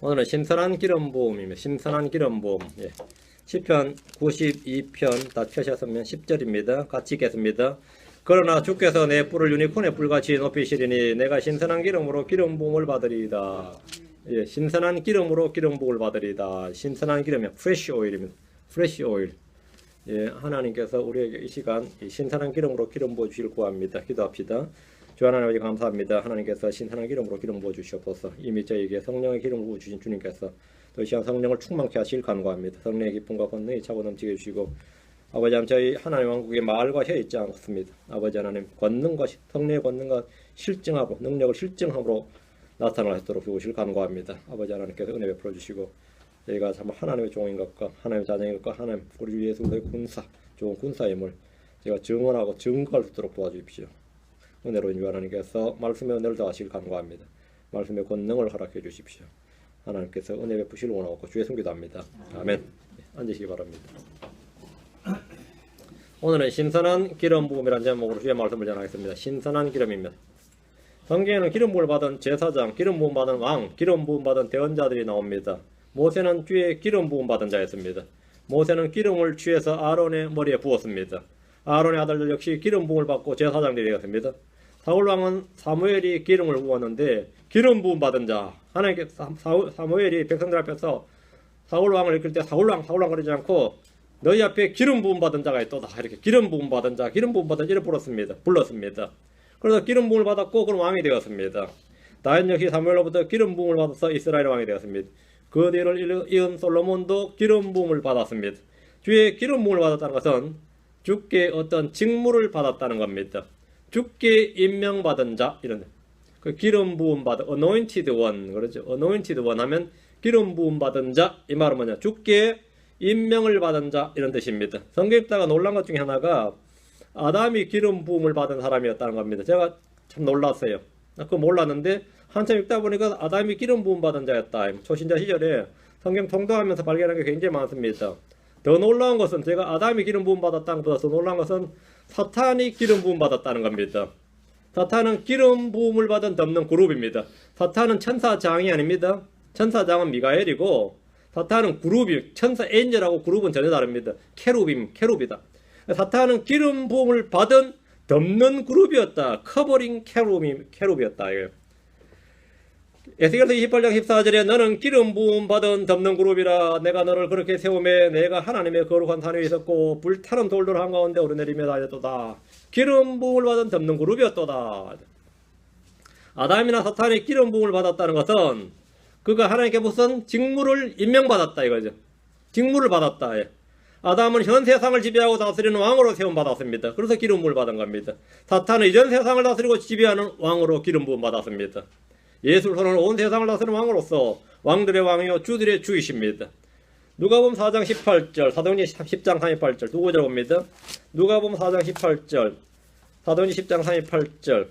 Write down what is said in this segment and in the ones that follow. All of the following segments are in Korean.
오늘은 신선한 기름 부음입니다. 신선한 기름 부음. 시편 92편 다 펴셨으면 10절입니다. 같이 읽겠습니다. 그러나 주께서 내 뿔을 유니콘의 뿔같이 높이시리니 내가 신선한 기름으로 기름 부음을 받으리이다. 신선한 기름으로 기름 부음을 받으리이다. 신선한 기름이 fresh oil입니다. fresh oil. 하나님께서 우리에게 이 시간 신선한 기름으로 기름 부어 주실 구합니다. 기도합시다. 주 하나님 아버지 감사합니다. 하나님께서 신선한 기름으로 기름 부어 주시옵소서. 이미 저에게 성령의 기름을 부어 주신 주님께서 또 이 시간 성령을 충만케 하실 간구합니다. 성령의 기쁨과 권능이 차고 넘치게 해주시고 아버지 하나님 저희 하나님 왕국의 말과 혀 있지 않습니다. 아버지 하나님 권능과 성령의 권능과 실증하고 능력을 실증함으로 나타날 수 있도록 주실 간구합니다. 아버지 하나님께서 은혜 베풀어 주시고 저희가 참 하나님의 종인 것과 하나님의 자녀인 것과 하나님 우리 주 예수 그리스도의 군사 좋은 군사의 힘을 제가 증언하고 증거할 수 있도록 도와주십시오. 은혜로운 주 하나님께서 말씀의 은혜를 더하시길 간구합니다. 말씀의 권능을 허락해 주십시오. 하나님께서 은혜 베푸시를 원하고 주의 숨기도 합니다. 아멘. 앉으시기 바랍니다. 오늘은 신선한 기름 부음이라는 제목으로 주의 말씀을 전하겠습니다. 신선한 기름입니다. 성경에는 기름 부음을 받은 제사장, 기름 부음 받은 왕, 기름 부음 받은 대언자들이 나옵니다. 모세는 주의 기름 부음 받은 자였습니다. 모세는 기름을 취해서 아론의 머리에 부었습니다. 아론의 아들들 역시 기름 부음을 받고 제사장들이 되었습니다. 사울 왕은 사무엘이 기름을 부었는데 기름 부음 받은 자, 하나님께서 사무엘이 백성들 앞에서 사울 왕을 이끌 때 사울 왕 그러지 않고 너희 앞에 기름 부음 받은 자가 있도다 이렇게 기름 부음 받은 자, 기름 부음 받은 자를 불렀습니다. 그래서 기름 부음을 받았고 그는 왕이 되었습니다. 다윗 역시 사무엘로부터 기름 부음을 받아서 이스라엘 왕이 되었습니다. 그 뒤를 이은 솔로몬도 기름 부음을 받았습니다. 주의 기름 부음을 받았다는 것은 주께 어떤 직무를 받았다는 겁니다. 주께 임명받은 자 이런 그 기름 부음 받은 anointed one 그렇죠. anointed one 하면 기름 부음 받은 자 이 말은 뭐냐? 주께 임명을 받은 자 이런 뜻입니다. 성경 읽다가 놀란 것 중에 하나가 아담이 기름 부음을 받은 사람이었다는 겁니다. 제가 참 놀랐어요. 그거 몰랐는데 한참 읽다 보니까 아담이 기름 부음 받은 자였다. 초신자 시절에 성경 통독하면서 발견한 게 굉장히 많습니다. 더 놀라운 것은 제가 아담이 기름 부음 받았다는 것보다 더 놀라운 것은 사탄이 기름 부음 받았다는 겁니다. 사탄은 기름 부음을 받은 덮는 그룹입니다. 사탄은 천사장이 아닙니다. 천사장은 미가엘이고 사탄은 그룹이 천사 엔젤하고 그룹은 전혀 다릅니다. 캐룹이다. 사탄은 기름 부음을 받은 덮는 그룹이었다. 커버링 캐룹이었다. 에스겔서 28장 14절에 너는 기름 부음 받은 덮는 그룹이라 내가 너를 그렇게 세우매 내가 하나님의 거룩한 산 위에 있었고 불타는 돌들 한가운데 오르내리며 다녔도다. 기름 부음을 받은 덮는 그룹이었도다. 아담이나 사탄이 기름 부음을 받았다는 것은 그가 하나님께 무슨 직무를 임명받았다 이거죠. 직무를 받았다. 아담은 현 세상을 지배하고 다스리는 왕으로 세움 받았습니다. 그래서 기름 부음을 받은 겁니다. 사탄은 이전 세상을 다스리고 지배하는 왕으로 기름 부음 받았습니다. 예수는 온 세상을 다스리는 왕으로서 왕들의 왕이요 주들의 주이십니다. 누가복음 4장 18절, 사도행전 10장 38절 두 구절 봅니다. 누가복음 4장 18절, 사도행전 10장 38절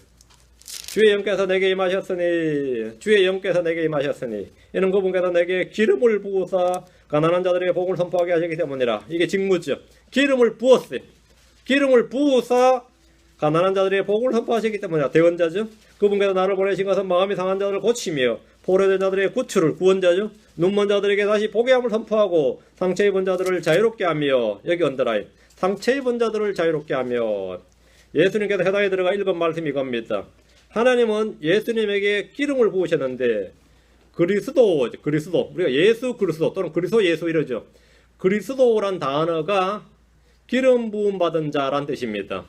주의 영께서 내게 임하셨으니 이는 그분께서 내게 기름을 부으사 가난한 자들에게 복음을 선포하게 하시기 때문이라. 이게 직무죠. 기름을 부었어요. 기름을 부으사 가난한 자들에게 복음을 선포하시기 때문이라. 대언자죠. 그분께서 나를 보내신 것은 마음이 상한 자들을 고치며 포로된 자들의 구출을 구원자죠. 눈먼 자들에게 다시 보게 함을 선포하고 상처 입은 자들을 자유롭게 하며 여기 언더라인 상처 입은 자들을 자유롭게 하며 예수님께서 회당에 들어가 읽은 말씀이 이겁니다. 하나님은 예수님에게 기름을 부으셨는데 그리스도 우리가 예수 그리스도 또는 그리스도 예수 이러죠. 그리스도란 단어가 기름 부음 받은 자란 뜻입니다.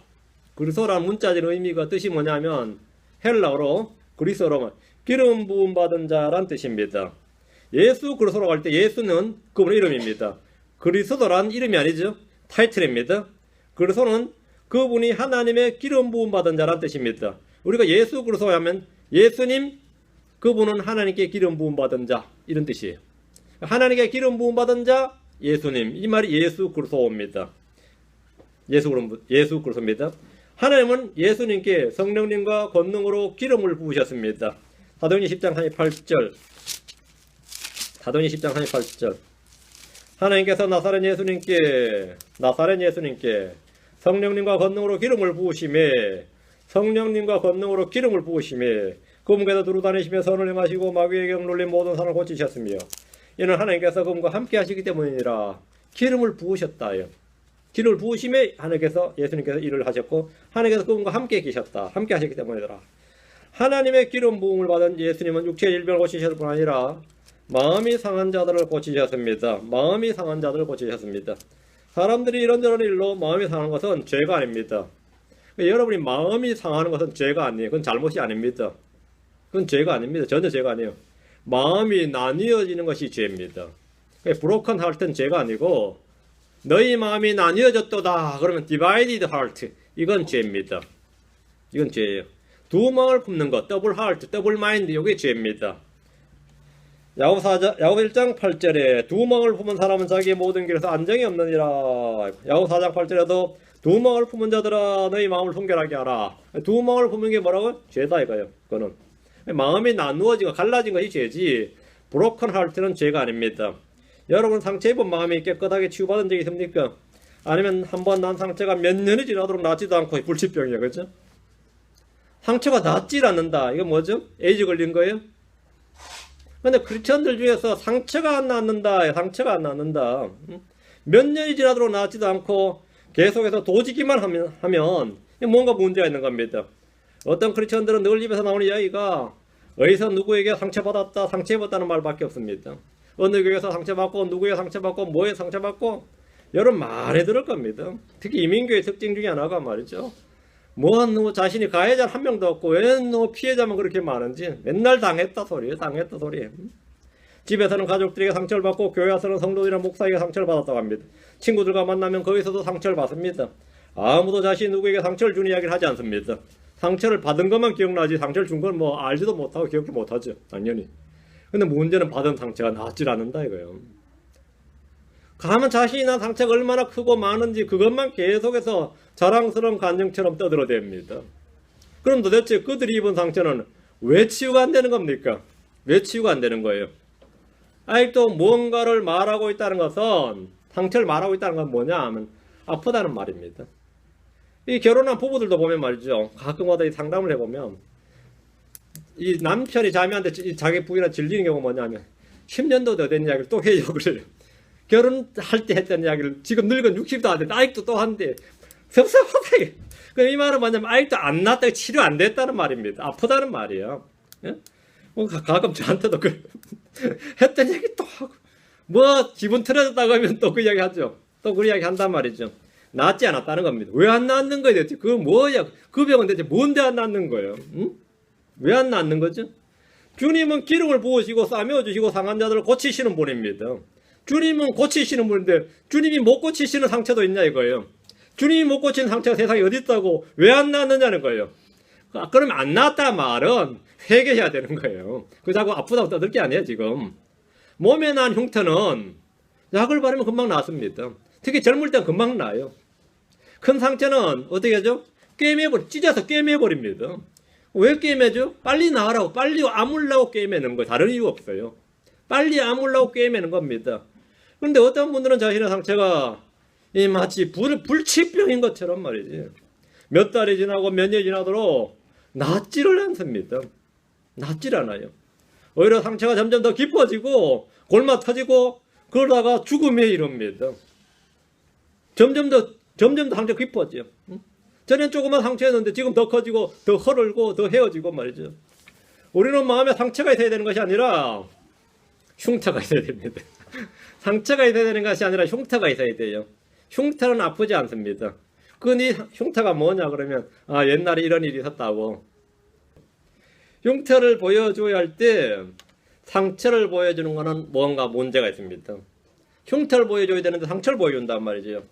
그리스도란 문자적인 의미가 뜻이 뭐냐면 헬라어로 그리스도로만 기름 부음 받은 자란 뜻입니다. 예수 그리스도라고 할 때 예수는 그분의 이름입니다. 그리스도란 이름이 아니죠. 타이틀입니다. 그리스도는 그분이 하나님의 기름 부음 받은 자란 뜻입니다. 우리가 예수 그리스도 하면 예수님 그분은 하나님께 기름 부음 받은 자 이런 뜻이에요. 하나님께 기름 부음 받은 자 예수님 이 말이 예수 그리스도입니다. 예수 그리스도입니다. 하나님은 예수님께 성령님과 권능으로 기름을 부으셨습니다. 사도행전 10장 38절 하나님께서 나사렛 예수님께 성령님과 권능으로 기름을 부으심에 그분께서 두루 다니시며 선을 행하시고 마귀에게 억눌린 모든 산을 고치셨으며 이는 하나님께서 그분과 함께 하시기 때문이라. 기름을 부으셨다요. 기름을 부으심에 하나님께서 예수님께서 일을 하셨고 하나님께서 그분과 함께 계셨다. 함께 하셨기 때문이더라. 하나님의 기름 부음을 받은 예수님은 육체의 질병을 고치셨을 뿐 아니라 마음이 상한 자들을 고치셨습니다. 마음이 상한 자들을 고치셨습니다. 사람들이 이런저런 일로 마음이 상한 것은 죄가 아닙니다. 여러분이 마음이 상하는 것은 죄가 아니에요. 그건 잘못이 아닙니다. 그건 죄가 아닙니다. 전혀 죄가 아니에요. 마음이 나뉘어지는 것이 죄입니다. 브로큰 하트는 죄가 아니고 너희 마음이 나뉘어졌도다 그러면 divided heart 이건 죄입니다. 이건 죄예요. 두 마음을 품는 것 더블 하트, 더블 마인드 이게 죄입니다. 야고보 1장 8절에 두 마음을 품은 사람은 자기의 모든 길에서 안정이 없느니라. 야고보 4장 8절에도 두 마음을 품은 자들아 너희 마음을 순결하게 하라. 두 마음을 품는 게 뭐라고? 죄다 이거예요. 그거는 마음이 나누어지고 갈라진 것이 죄지 브로큰 하트는 죄가 아닙니다. 여러분 상처 입은 마음이 깨끗하게 치유받은 적이 있습니까? 아니면 한번 난 상처가 몇 년이 지나도록 낫지도 않고 불치병이야, 그렇죠? 상처가 낫질 않는다. 이거 뭐죠? 에이즈 걸린 거예요? 근데 크리스천들 중에서 상처가 안 낫는다. 상처가 안 낫는다. 몇 년이 지나도록 낫지도 않고 계속해서 도지기만 하면 뭔가 문제가 있는 겁니다. 어떤 크리스천들은 늘 입에서 나오는 이야기가 어디서 누구에게 상처받았다, 상처입었다는 말밖에 없습니다. 어느 교회에서 상처받고 누구에 상처받고 뭐에 상처받고 여러분 많이 들을 겁니다. 특히 이민교의 특징 중에 하나가 말이죠. 뭐 자신이 가해자 한 명도 없고 왜 피해자만 그렇게 많은지 맨날 당했다 소리예요. 당했다 소리. 집에서는 가족들에게 상처를 받고 교회 와서는 성도들이나 목사에게 상처를 받았다고 합니다. 친구들과 만나면 거기서도 상처를 받습니다. 아무도 자신이 누구에게 상처를 준 이야기를 하지 않습니다. 상처를 받은 것만 기억나지 상처를 준 건 뭐 알지도 못하고 기억도 못하죠. 당연히. 근데 문제는 받은 상처가 낫질 않는다 이거예요. 가면 자신이 난 상처가 얼마나 크고 많은지 그것만 계속해서 자랑스러운 간증처럼 떠들어댑니다. 그럼 도대체 그들이 입은 상처는 왜 치유가 안 되는 겁니까? 왜 치유가 안 되는 거예요? 아직도 뭔가를 말하고 있다는 것은 상처를 말하고 있다는 건 뭐냐 하면 아프다는 말입니다. 이 결혼한 부부들도 보면 말이죠. 가끔마다 이 상담을 해보면 이 남편이 자매한테 자기 부인한테 질리는 경우가 뭐냐면 10년도 더 된 이야기를 또 해요. 그래요. 결혼할 때 했던 이야기를 지금 늙은 60도 안 됐다. 아직도 또 한대. 섭섭하다. 그럼 이 말은 뭐냐면 아직도 안 났다. 치료 안 됐다는 말입니다. 아프다는 말이에요. 예? 뭐 가끔 저한테도 그 했던 얘기 또 하고 뭐 기분 틀어졌다고 하면 또 그 이야기 하죠. 또 그 이야기 한단 말이죠. 낫지 않았다는 겁니다. 왜 안 낫는 거예요 대체? 그거 뭐야? 그 병은 대체 뭔데 안 낫는 거예요? 응? 왜 안 낫는 거죠? 주님은 기름을 부으시고 싸매어주시고 상한 자들을 고치시는 분입니다. 주님은 고치시는 분인데 주님이 못 고치시는 상처도 있냐 이거예요. 주님이 못 고치는 상처가 세상에 어디 있다고 왜 안 낫느냐는 거예요. 그러면 안 낫다 말은 회개해야 되는 거예요. 그 자꾸 아프다고 떠들 게 아니에요 지금. 몸에 난 흉터는 약을 바르면 금방 낫습니다. 특히 젊을 땐 금방 나요. 큰 상처는 어떻게 하죠? 찢어서 꿰매버립니다. 왜 꿰매죠? 빨리 나으라고, 빨리 아물라고 꿰매는 거예요. 다른 이유 없어요. 빨리 아물라고 꿰매는 겁니다. 그런데 어떤 분들은 자신의 상처가 마치 불치병인 것처럼 말이지. 몇 달이 지나고 몇 년이 지나도록 낫지를 않습니다. 낫질 않아요. 오히려 상처가 점점 더 깊어지고 골마 터지고 그러다가 죽음에 이릅니다. 점점 더 상처가 깊어져요. 전엔 조그만 상처였는데 지금 더 커지고 더 헐을고 더 헤어지고 말이죠. 우리는 마음에 상처가 있어야 되는 것이 아니라 흉터가 있어야 됩니다. 상처가 있어야 되는 것이 아니라 흉터가 있어야 돼요. 흉터는 아프지 않습니다. 그 흉터가 뭐냐 그러면 옛날에 이런 일이 있었다고. 흉터를 보여줘야 할 때 상처를 보여주는 것은 뭔가 문제가 있습니다. 흉터를 보여줘야 되는데 상처를 보여준단 말이죠.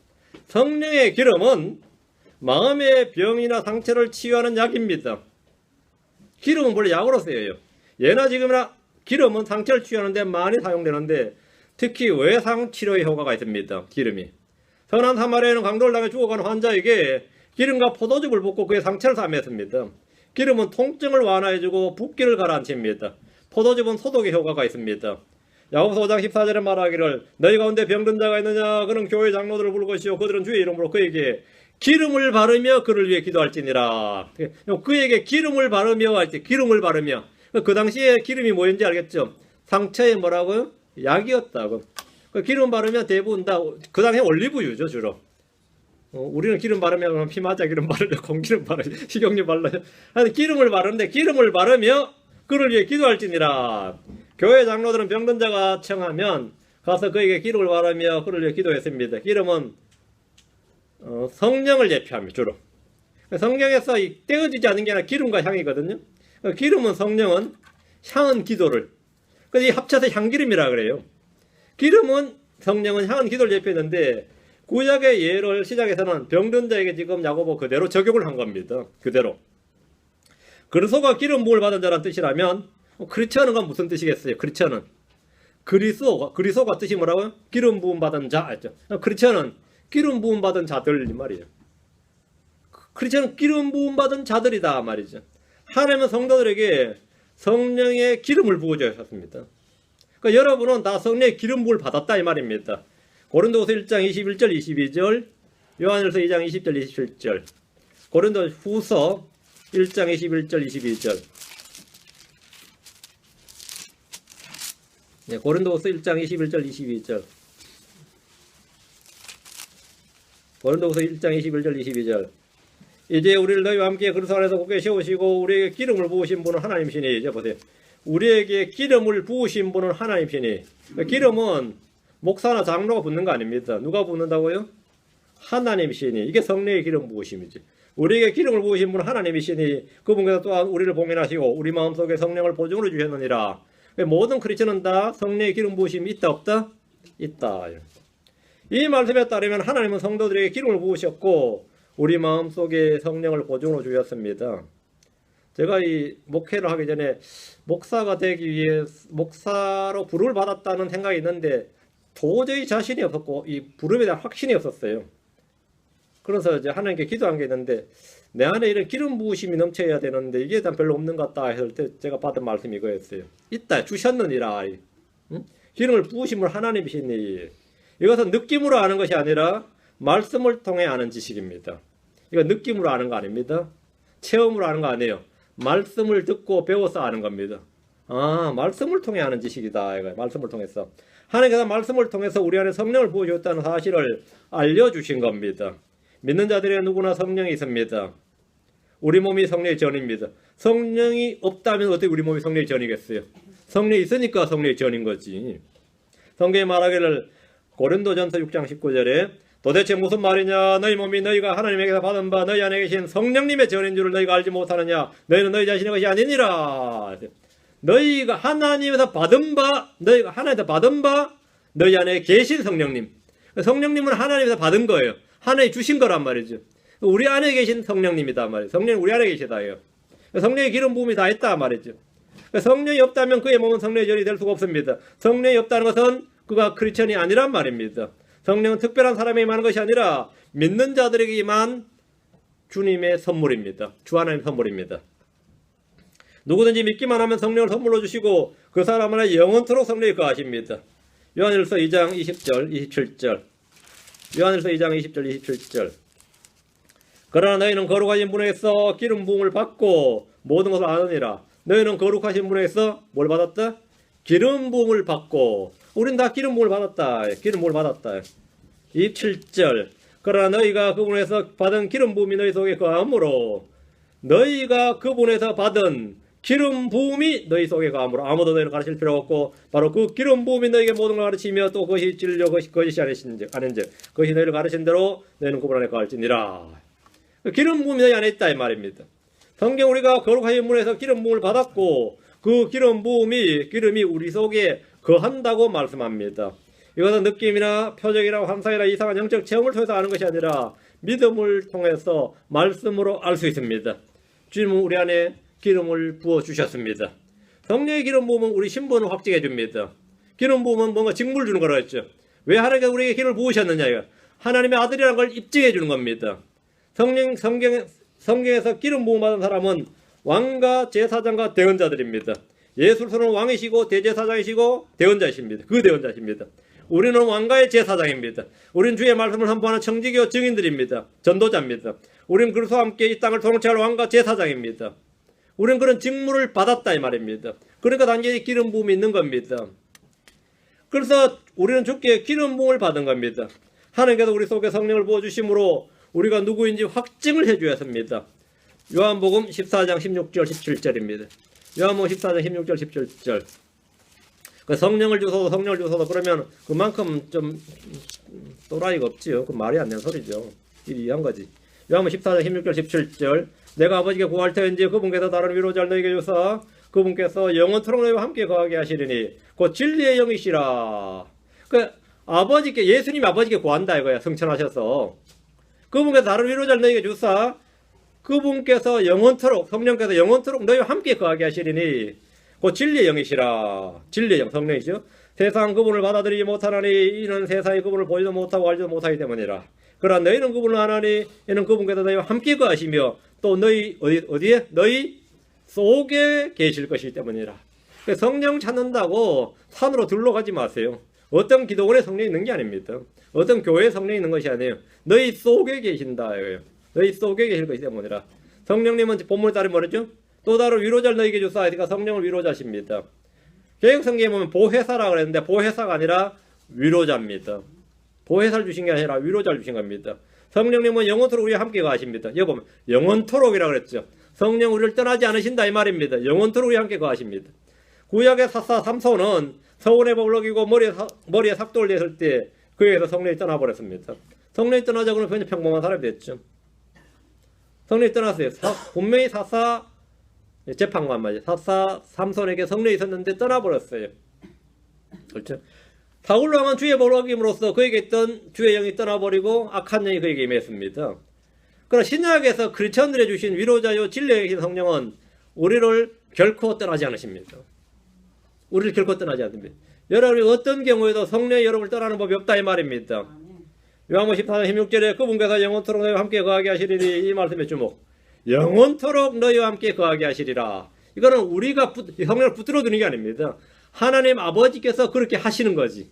성령의 기름은 마음의 병이나 상처를 치유하는 약입니다. 기름은 원래 약으로 쓰여요. 예나 지금이나 기름은 상처를 치유하는데 많이 사용되는데 특히 외상치료의 효과가 있습니다. 기름이. 선한 사마리아인은 강도를 당해 죽어가는 환자에게 기름과 포도즙을 붓고 그의 상처를 싸맸습니다. 기름은 통증을 완화해주고 붓기를 가라앉힙니다. 포도즙은 소독의 효과가 있습니다. 야고보서 5장 14절에 말하기를 너희 가운데 병든 자가 있느냐 그는 교회 장로들을 부를 것이요 그들은 주의 이름으로 그에게 기름을 바르며 그를 위해 기도할지니라. 그에게 기름을 바르며 할 때 기름을 바르며 그 당시에 기름이 뭐였는지 알겠죠? 상처에 뭐라고요? 약이었다고. 그 기름 바르면 대부분 다 그 당시에 올리브유죠 주로. 우리는 기름 바르면 피마자 기름 바르죠. 공기름 바르죠. 식용유 발라요. 아니 기름을 바르는데 기름을 바르며 그를 위해 기도할지니라. 교회 장로들은 병든 자가 청하면 가서 그에게 기름을 바르며 그를 위해 기도했습니다. 기름은 성령을 예표합니다. 주로. 성경에서 떼어지지 않는 게 아니라 기름과 향이거든요. 기름은 성령은, 향은 기도를. 그래서 합쳐서 향기름이라 그래요. 기름은 성령은, 향은 기도를 예표했는데 구약의 예를 시작해서는 병든 자에게 지금 야고보 그대로 적용을 한 겁니다. 그대로. 그리스도가 기름 부음을 받은 자란 뜻이라면 크리스천은 건 무슨 뜻이겠어요? 크리스천은 그리스도가 뜻이 뭐라고요? 기름 부음 받은 자. 크리스천은 기름 부음 받은 자들 이 말이에요. 크리스천은 기름 부음 받은 자들이다 말이죠. 하나님은 성도들에게 성령의 기름을 부어주셨습니다. 그러니까 여러분은 다 성령의 기름 부음을 받았다 이 말입니다. 고린도후서 1장 21절 22절, 요한일서 2장 20절 27절, 고린도후서 1장 21절 22절. 네, 고린도후서 1장 21절 22절. 고린도후서 1장 21절 22절. 이제 우리를 너희와 함께 그리스도 안에서 굳게 세우시고 우리에게 기름을 부으신 분은 하나님이시니. 이제 보세요. 우리에게 기름을 부으신 분은 하나님이시니. 기름은 목사나 장로가 붓는 거 아닙니다. 누가 붓는다고요? 하나님이시니. 이게 성령의 기름 부으심이지. 우리에게 기름을 부으신 분은 하나님이시니 그분께서 또한 우리를 봉인하시고 우리 마음속에 성령을 보증으로 주셨느니라. 모든 크리스천은 다 성령의 기름 부으심이 있다 없다? 있다. 이 말씀에 따르면 하나님은 성도들에게 기름을 부으셨고 우리 마음속에 성령을 보증으로 주셨습니다. 제가 이 목회를 하기 전에 목사가 되기 위해 목사로 부름을 받았다는 생각이 있는데 도저히 자신이 없었고 이 부름에 대한 확신이 없었어요. 그래서 이제 하나님께 기도한 게 있는데 내 안에 이런 기름 부으심이 넘쳐야 되는데 이게 일단 별로 없는 것 같다 했을 때 제가 받은 말씀이 이거였어요. 있다 주셨느니라. 응? 기름을 부으심을 하나님이시니. 이것은 느낌으로 아는 것이 아니라 말씀을 통해 아는 지식입니다. 이거 느낌으로 아는 거 아닙니다. 체험으로 아는 거 아니에요. 말씀을 듣고 배워서 아는 겁니다. 아, 말씀을 통해 아는 지식이다. 이거 말씀을 통해서. 하나님께서 말씀을 통해서 우리 안에 성령을 부어주셨다는 사실을 알려주신 겁니다. 믿는 자들의 누구나 성령이 있습니다. 우리 몸이 성령의 전입니다. 성령이 없다면 어떻게 우리 몸이 성령의 전이겠어요? 성령이 있으니까 성령의 전인 거지. 성경에 말하기를 고린도전서 6장 19절에 도대체 무슨 말이냐? 너희 몸이 너희가 하나님에게서 받은 바 너희 안에 계신 성령님의 전인 줄을 너희가 알지 못하느냐? 너희는 너희 자신의 것이 아니니라. 너희가 하나님에서 받은 바, 너희가 하나님에서 받은 바 너희 안에 계신 성령님. 성령님은 하나님에서 받은 거예요. 하나님이 주신 거란 말이죠. 우리 안에 계신 성령님이다 말이에요. 성령이 우리 안에 계시다요. 성령의 기름 부음이 다 있다 말이죠. 성령이 없다면 그의 몸은 성령의 전이 될 수가 없습니다. 성령이 없다는 것은 그가 크리스천이 아니란 말입니다. 성령은 특별한 사람에게 임하는 것이 아니라 믿는 자들에게 임한 주님의 선물입니다. 주 하나님의 선물입니다. 누구든지 믿기만 하면 성령을 선물로 주시고 그 사람 안에 영원토록 성령이 거하십니다. 요한일서 2장 20절 27절. 요한일서 2장 20절 27절. 그러나 너희는 거룩하신 분에게서 기름 부음을 받고 모든 것을 아느니라. 너희는 거룩하신 분에게서 뭘 받았다? 기름 부음을 받고. 우린 다 기름 부음을 받았다. 기름 부음을 받았다. 27절. 그러나 너희가 그분에서 받은 기름 부음이 너희 속에 거함으로 너희가 그분에서 받은 기름 부음이 너희 속에 거함으로 아무도 너희를 가르칠 필요가 없고 바로 그 기름 부음이 너희에게 모든 걸 가르치며 또 그것이 진리요 그것이 아닌즉 그것이 너희를 가르친 대로 너희는 그분 안에 거할지니라. 기름 부음이 너희 안에 있다 이 말입니다. 성경 우리가 거룩하신 분에서 기름 부음을 받았고 그 기름이 우리 속에 거한다고 말씀합니다. 이것은 느낌이나 표적이나 환상이나 이상한 영적 체험을 통해서 아는 것이 아니라 믿음을 통해서 말씀으로 알 수 있습니다. 주님은 우리 안에 기름을 부어주셨습니다. 성령의 기름 부음은 우리 신분을 확증해 줍니다. 기름 부음은 뭔가 직무를 주는 거라 했죠. 왜 하나님께서 우리에게 기름을 부으셨느냐 이거. 하나님의 아들이라는 걸 입증해 주는 겁니다. 성경에서 기름 부음 받은 사람은 왕과 제사장과 대언자들입니다. 예수로서는 왕이시고 대제사장이시고 대언자이십니다. 그 대언자십니다. 우리는 왕가의 제사장입니다. 우리는 주의 말씀을 선포하는 청지교 증인들입니다. 전도자입니다. 우리는 그리스도와 함께 이 땅을 통치할 왕가 제사장입니다. 우리는 그런 직무를 받았다 이 말입니다. 그러니까 단지 기름 부음이 있는 겁니다. 그래서 우리는 주께 기름 부음을 받은 겁니다. 하나님께서 우리 속에 성령을 부어주심으로 우리가 누구인지 확증을 해주었습니다. 요한복음 14장 16절 17절입니다. 요한복음 14장 16절 17절. 그 성령을 주소서 그러면 그만큼 좀 또라이가 없지요. 그 말이 안 되는 소리죠. 이해한 거지. 요한복음 14장 16절 17절. 내가 아버지께 구할 터인지 그분께서 다른 위로자를 너희에게 주사 그분께서 영원토록 너희와 함께 거하게 하시리니 곧 진리의 영이시라. 그 아버지께 예수님이 아버지께 구한다 이거야. 성천하셔서 그분께서 다른 위로자를 너희에게 주사 그분께서 영원토록 성령께서 영원토록 너희와 함께 거하게 하시리니 곧 진리의 영이시라. 진리의 영 성령이죠. 세상 그분을 받아들이지 못하나니 이는 세상이 그분을 보지도 못하고 알지도 못하기 때문이라. 그러나 너희는 그분을 아나니 이는 그분께서 너희와 함께 거하시며 또 너희 어디에? 너희 속에 계실 것이기 때문이라. 성령 찾는다고 산으로 들러가지 마세요. 어떤 기도원에 성령이 있는 게 아닙니다. 어떤 교회에 성령이 있는 것이 아니에요. 너희 속에 계신다 이거예요. 너희 속에 계실 것이기 때문이라. 성령님은 본문에 따르면 뭐랬죠? 또 다른 위로자를 너희에게 주사. 그러니까 성령을 위로자십니다. 개혁성경에 보면 보혜사라고 그랬는데 보혜사가 아니라 위로자입니다. 보혜사를 주신 게 아니라 위로자를 주신 겁니다. 성령님은 영원토록 우리와 함께 가십니다. 여기 보면 영원토록이라고 그랬죠. 성령 우리를 떠나지 않으신다 이 말입니다. 영원토록 우리와 함께 가십니다. 구약의 사사 삼손은 서운의 법을 어기고 머리에 삭도를 냈을 때 그에게서 성령이 떠나버렸습니다. 성령이 떠나자 그러면 그냥 평범한 사람이 됐죠. 성령이 떠났어요. 분명히 사사 재판관 말이죠. 사사 삼손에게 성령이 있었는데 떠나버렸어요. 그렇죠. 사울로 향한 주의 법을 어김으로써 그에게 있던 주의 영이 떠나버리고 악한 영이 그에게 임했습니다. 그러나 신약에서 크리스천들에 주신 위로자요 진리의 성령은 우리를 결코 떠나지 않으십니다. 우리를 결코 떠나지 않습니다. 여러분이 어떤 경우에도 성령이 여러분을 떠나는 법이 없다 이 말입니다. 요한복음 14장 16절에 그분께서 영원토록 너희와 함께 거하게 하시리니 이 말씀에 주목. 영원토록 너희와 함께 거하게 하시리라. 이거는 우리가 성령을 붙들어 두는 게 아닙니다. 하나님 아버지께서 그렇게 하시는 거지.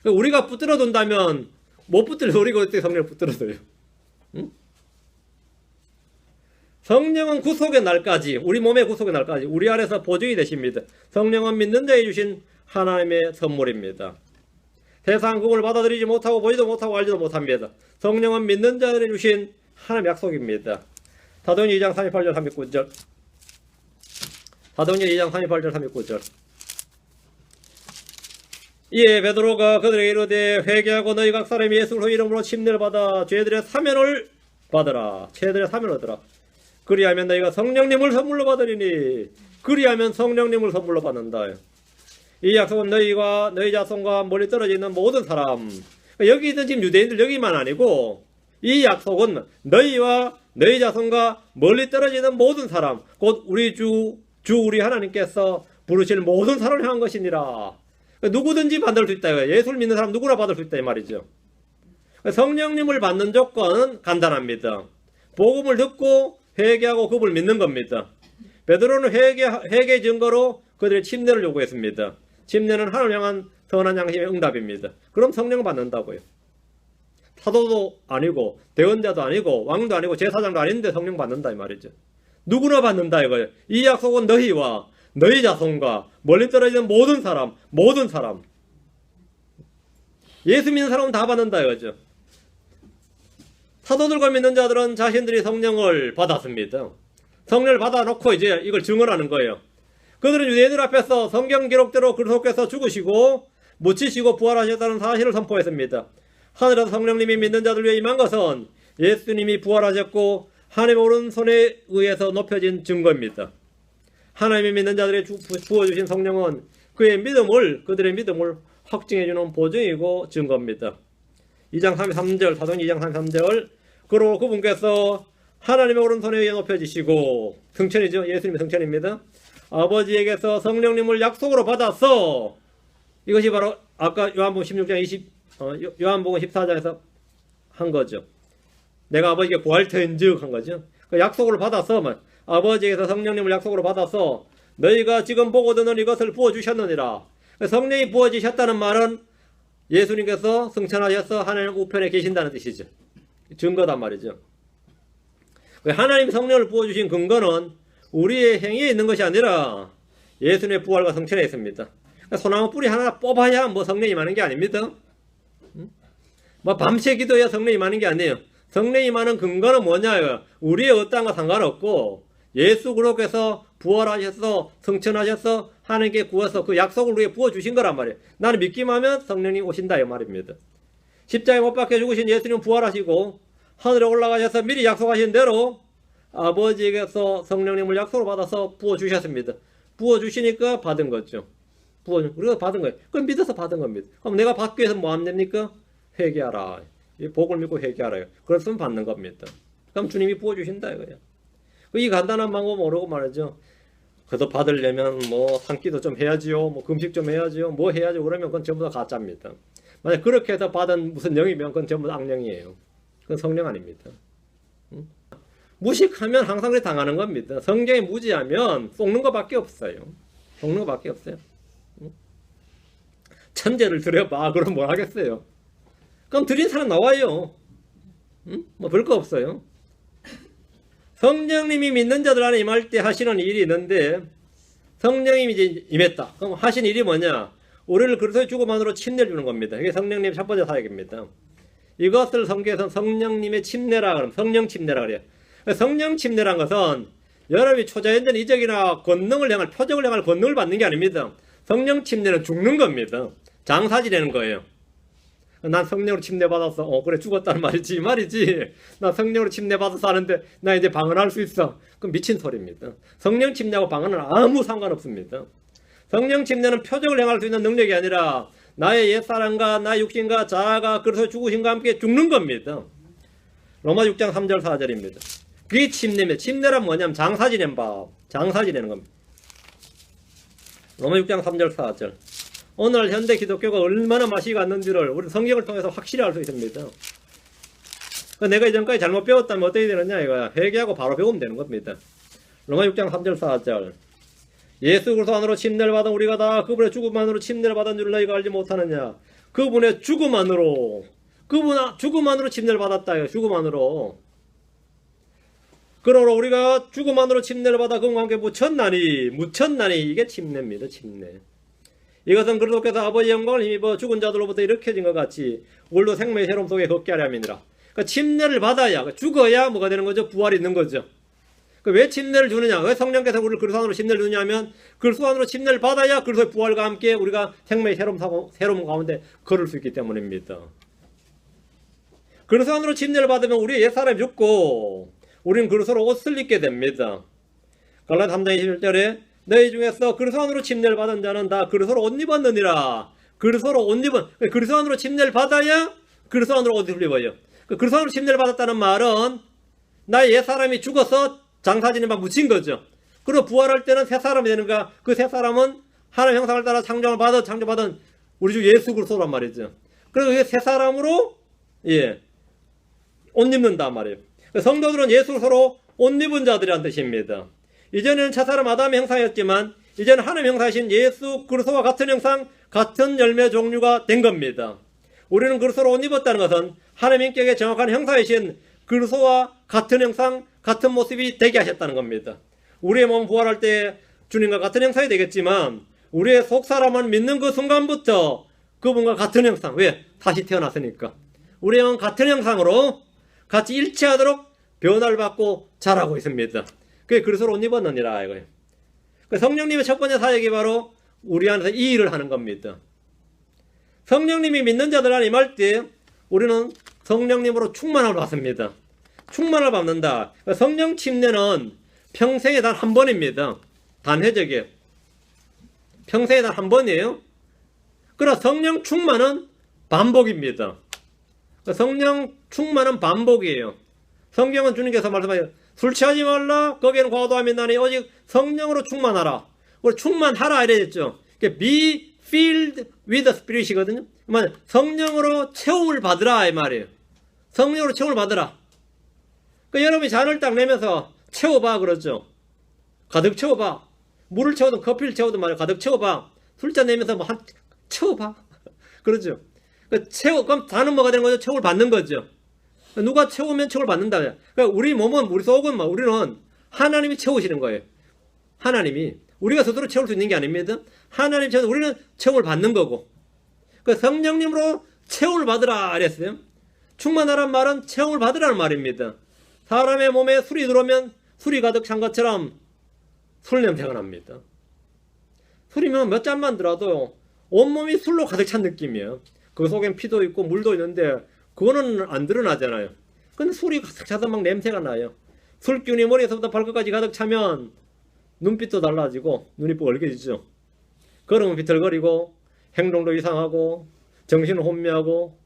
우리가 붙들어 둔다면 못 붙들어. 우리가 어떻게 성령을 붙들어 둬요? 응? 성령은 구속의 날까지, 우리 몸의 구속의 날까지 우리 안에서 보증이 되십니다. 성령은 믿는 자에 주신 하나님의 선물입니다. 세상 그분을 받아들이지 못하고 보지도 못하고 알지도 못합니다. 성령은 믿는 자들에 주신 하나님의 약속입니다. 사도행전 2장 38절 39절. 사도행전 2장 38절 39절. 이에 베드로가 그들에게 이르되 회개하고 너희 각 사람이 예수 그리스도 이름으로 침례를 받아 죄들의 사면을 받으라. 죄들의 사면을 얻으라. 그리하면 너희가 성령님을 선물로 받으리니. 그리하면 성령님을 선물로 받는다. 이 약속은 너희와 너희 자손과 멀리 떨어져 있는 모든 사람. 여기 있는 지금 유대인들 여기만 아니고 이 약속은 너희와 너희 자손과 멀리 떨어져 있는 모든 사람, 곧 우리 주 우리 하나님께서 부르실 모든 사람을 향한 것이니라. 누구든지 받을 수 있다. 예수를 믿는 사람 누구나 받을 수 있다 이 말이죠. 성령님을 받는 조건은 간단합니다. 복음을 듣고 회개하고 그분을 믿는 겁니다. 베드로는 회개 증거로 그들의 침례를 요구했습니다. 침례는 하나님을 향한 선한 양심의 응답입니다. 그럼 성령을 받는다고요. 사도도 아니고 대언자도 아니고 왕도 아니고 제사장도 아닌데 성령 받는다 이 말이죠. 누구나 받는다 이거예요. 이 약속은 너희와 너희 자손과 멀리 떨어지는 모든 사람 예수 믿는 사람은 다 받는다 이거죠. 사도들과 믿는 자들은 자신들이 성령을 받았습니다. 성령을 받아놓고 이제 이걸 증언하는 거예요. 그들은 유대인들 앞에서 성경 기록대로 그리스도께서 죽으시고 묻히시고 부활하셨다는 사실을 선포했습니다. 하늘에서 성령님이 믿는 자들 위해 임한 것은 예수님이 부활하셨고 하나님의 오른손에 의해서 높여진 증거입니다. 하나님이 믿는 자들이 부어주신 성령은 그들의 믿음을 확증해주는 보증이고 증거입니다. 2장 33절, 사도행전 2장 33절. 그러고 그분께서 하나님의 오른손에 의해 높여지시고, 성천이죠. 예수님의 성천입니다. 아버지에게서 성령님을 약속으로 받아서, 이것이 바로 아까 요한복음 16장 요한복음 14장에서 한 거죠. 내가 아버지께 구할 터인즉 한 거죠. 그 약속을 받아서 아버지에게서 성령님을 약속으로 받아서 너희가 지금 보고 듣는 이것을 부어주셨느니라. 성령이 부어지셨다는 말은 예수님께서 승천하셔서 하나님 우편에 계신다는 뜻이죠. 증거단 말이죠. 하나님 성령을 부어주신 근거는 우리의 행위에 있는 것이 아니라 예수님의 부활과 성천에 있습니다. 소나무 뿌리 하나 뽑아야 뭐 성령이 임하는 게 아닙니다. 뭐 밤새 기도해야 성령이 임하는 게 아니에요. 성령이 임하는 근거는 뭐냐? 우리의 어떠한과 상관없고 예수 그리스도께서 부활하셔서 성천하셔서 하나님께 구워서 그 약속을 우리에게 부어주신 거란 말이에요. 나는 믿기만 하면 성령이 오신다 이 말입니다. 십자가에 못 박혀 죽으신 예수님 부활하시고 하늘에 올라가셔서 미리 약속하신 대로 아버지에게서 성령님을 약속으로 받아서 부어주셨습니다. 부어주시니까 받은 거죠. 우리가 받은 거예요. 그럼 믿어서 받은 겁니다. 그럼 내가 받기 위해서 뭐 하면 됩니까? 회개하라. 이 복을 믿고 회개하라요. 그랬으면 받는 겁니다. 그럼 주님이 부어주신다 이거예요. 이 간단한 방법 모르고 말이죠. 그래도 받으려면 뭐 산기도 좀 해야지요. 뭐 금식 좀 해야지요. 뭐 해야죠. 그러면 그건 전부 다 가짜입니다. 만약 그렇게 해서 받은 무슨 영이면 그건 전부 다 악령이에요. 그건 성령 아닙니다. 무식하면 항상 그렇게 당하는 겁니다. 성경에 무지하면 속는 것밖에 없어요. 속는 것밖에 없어요. 천재를 들여봐. 그럼 뭘 하겠어요? 그럼 드린 사람 나와요. 뭐 별 거 없어요. 성령님이 믿는 자들 안에 임할 때 하시는 일이 있는데 성령님이 이제 임했다. 그럼 하신 일이 뭐냐? 우리를 그리스도의 죽음만으로 침례를 주는 겁니다. 이게 성령님의 첫 번째 사역입니다. 이것을 성경에서는 성령님의 침례라 그러면 성령 침례라 그래요. 성령 침례란 것은 여러분이 초자연된 이적이나 권능을 향할 표적을 향할 권능을 받는 게 아닙니다. 성령 침례는 죽는 겁니다. 장사지되는 거예요. 난 성령으로 침례받았어. 그래 죽었다는 말이지 나 성령으로 침례받아서 하는데 나 이제 방언할 수 있어. 그건 미친 소리입니다. 성령 침례하고 방언은 아무 상관없습니다. 성령 침례는 표적을 행할 수 있는 능력이 아니라 나의 옛사람과 나의 육신과 자아가 그래서 죽으신과 함께 죽는 겁니다. 로마 6장 3절 4절입니다. 그게 침례입니다. 침례란 뭐냐면 장사지낸 법. 장사지내는 겁니다. 로마 6장 3절 4절. 오늘 현대 기독교가 얼마나 맛이 갔는지를 우리 성경을 통해서 확실히 알 수 있습니다. 내가 이전까지 잘못 배웠다면 어떻게 되느냐 이거야. 회개하고 바로 배우면 되는 겁니다. 로마 6장 3절 4절. 예수 그리스도 안으로 침례를 받은 우리가 다 그분의 죽음만으로 침례를 받은 줄 너희가 알지 못하느냐. 그분의 죽음만으로 죽음만으로 침례를 받았다. 죽음만으로. 그러므로 우리가 죽음만으로 침례를 받아 그분과 함께 묻혔나니 이게 침례입니다. 침례. 이것은 그리스도께서 아버지의 영광을 힘입어 죽은 자들로부터 일으켜진 것 같이 우리도 생명의 새로움 속에 걷게 하려 함이니라. 그러니까 침례를 받아야 죽어야 뭐가 되는 거죠? 부활이 있는 거죠. 왜 침례를 주느냐? 왜 성령께서 우리를 그리스도 안으로 침례를 주냐면 그리스도 안으로 침례를 받아야 그리스도의 부활과 함께 우리가 생명의 새로움 가운데 걸을 수 있기 때문입니다. 그리스도 안으로 침례를 받으면 우리의 옛사람이 죽고 우리는 그리스도로 옷을 입게 됩니다. 갈라디아 3장 21절에 너희 중에서 그리스도 안으로 침례를 받은 자는 다 그리스도로 옷 입었느니라. 그리스도로 옷 입은 그리스도 안으로 침례를 받아야 그리스도 안으로 옷을 입어요. 그리스도 안으로 침례를 받았다는 말은 나의 옛사람이 죽어서 장사지는 바 묻힌 거죠. 그리고 부활할 때는 새 사람이 되는 거야. 그 새 사람은 하나님 형상을 따라 창조받은 우리 주 예수 그리스도란 말이죠. 그래서 그 새 사람으로 옷 입는단 말이에요. 성도들은 예수 그리스도로 옷 입은 자들이란 뜻입니다. 이전에는 첫사람 아담의 형상이었지만 이제는 하나님 형상이신 예수 그리스도와 같은 형상, 같은 열매 종류가 된 겁니다. 우리는 그리스도로 옷 입었다는 것은 하나님께 정확한 형상이신 그리스도와 같은 형상, 같은 모습이 되게 하셨다는 겁니다. 우리의 몸 부활할 때 주님과 같은 형상이 되겠지만 우리의 속사람은 믿는 그 순간부터 그분과 같은 형상, 왜? 다시 태어났으니까. 우리의 몸은 같은 형상으로 같이 일치하도록 변화를 받고 자라고 있습니다. 그게 그리스도로 옷 입었느니라 이거예요. 성령님의 첫 번째 사역이 바로 우리 안에서 이 일을 하는 겁니다. 성령님이 믿는 자들 안에 임할 때 우리는 성령님으로 충만함을 받습니다. 충만을 받는다. 성령 침례는 평생에 단 한 번입니다. 단회적이에요. 평생에 단 한 번이에요. 그러나 성령 충만은 반복입니다. 성령 충만은 반복이에요. 성경은 주님께서 말씀하세요. 술 취하지 말라. 거기에는 과도함이 있나니 오직 성령으로 충만하라. 우리 충만하라 이랬죠. Be filled with the Spirit이거든요. 성령으로 체험을 받으라 이 말이에요. 성령으로 체험을 받으라. 여러분이 잔을 딱 내면서 채워봐 그러죠. 가득 채워봐. 물을 채우든 커피를 채우든 말이야. 가득 채워봐. 술잔 내면서 뭐 채워봐. 그러죠. 그럼 다는 뭐가 되는 거죠? 체육을 받는 거죠. 누가 채우면 체육을 받는다. 그러니까 우리 몸은, 우리 속은 우리는 하나님이 채우시는 거예요. 하나님이. 우리가 스스로 채울 수 있는 게 아닙니다. 하나님 채워서 우리는 체육을 받는 거고. 그 성령님으로 체육을 받으라 그랬어요. 충만하란 말은 체험을 받으라는 말입니다. 사람의 몸에 술이 들어오면 술이 가득 찬 것처럼 술 냄새가 납니다. 술이면 몇 잔만 들어도 온몸이 술로 가득 찬 느낌이에요. 그 속엔 피도 있고 물도 있는데 그거는 안 드러나잖아요. 근데 술이 가득 차서 막 냄새가 나요. 술기운이 머리에서부터 발끝까지 가득 차면 눈빛도 달라지고 눈이 뻘개지죠. 걸으면 비틀거리고 행동도 이상하고 정신은 혼미하고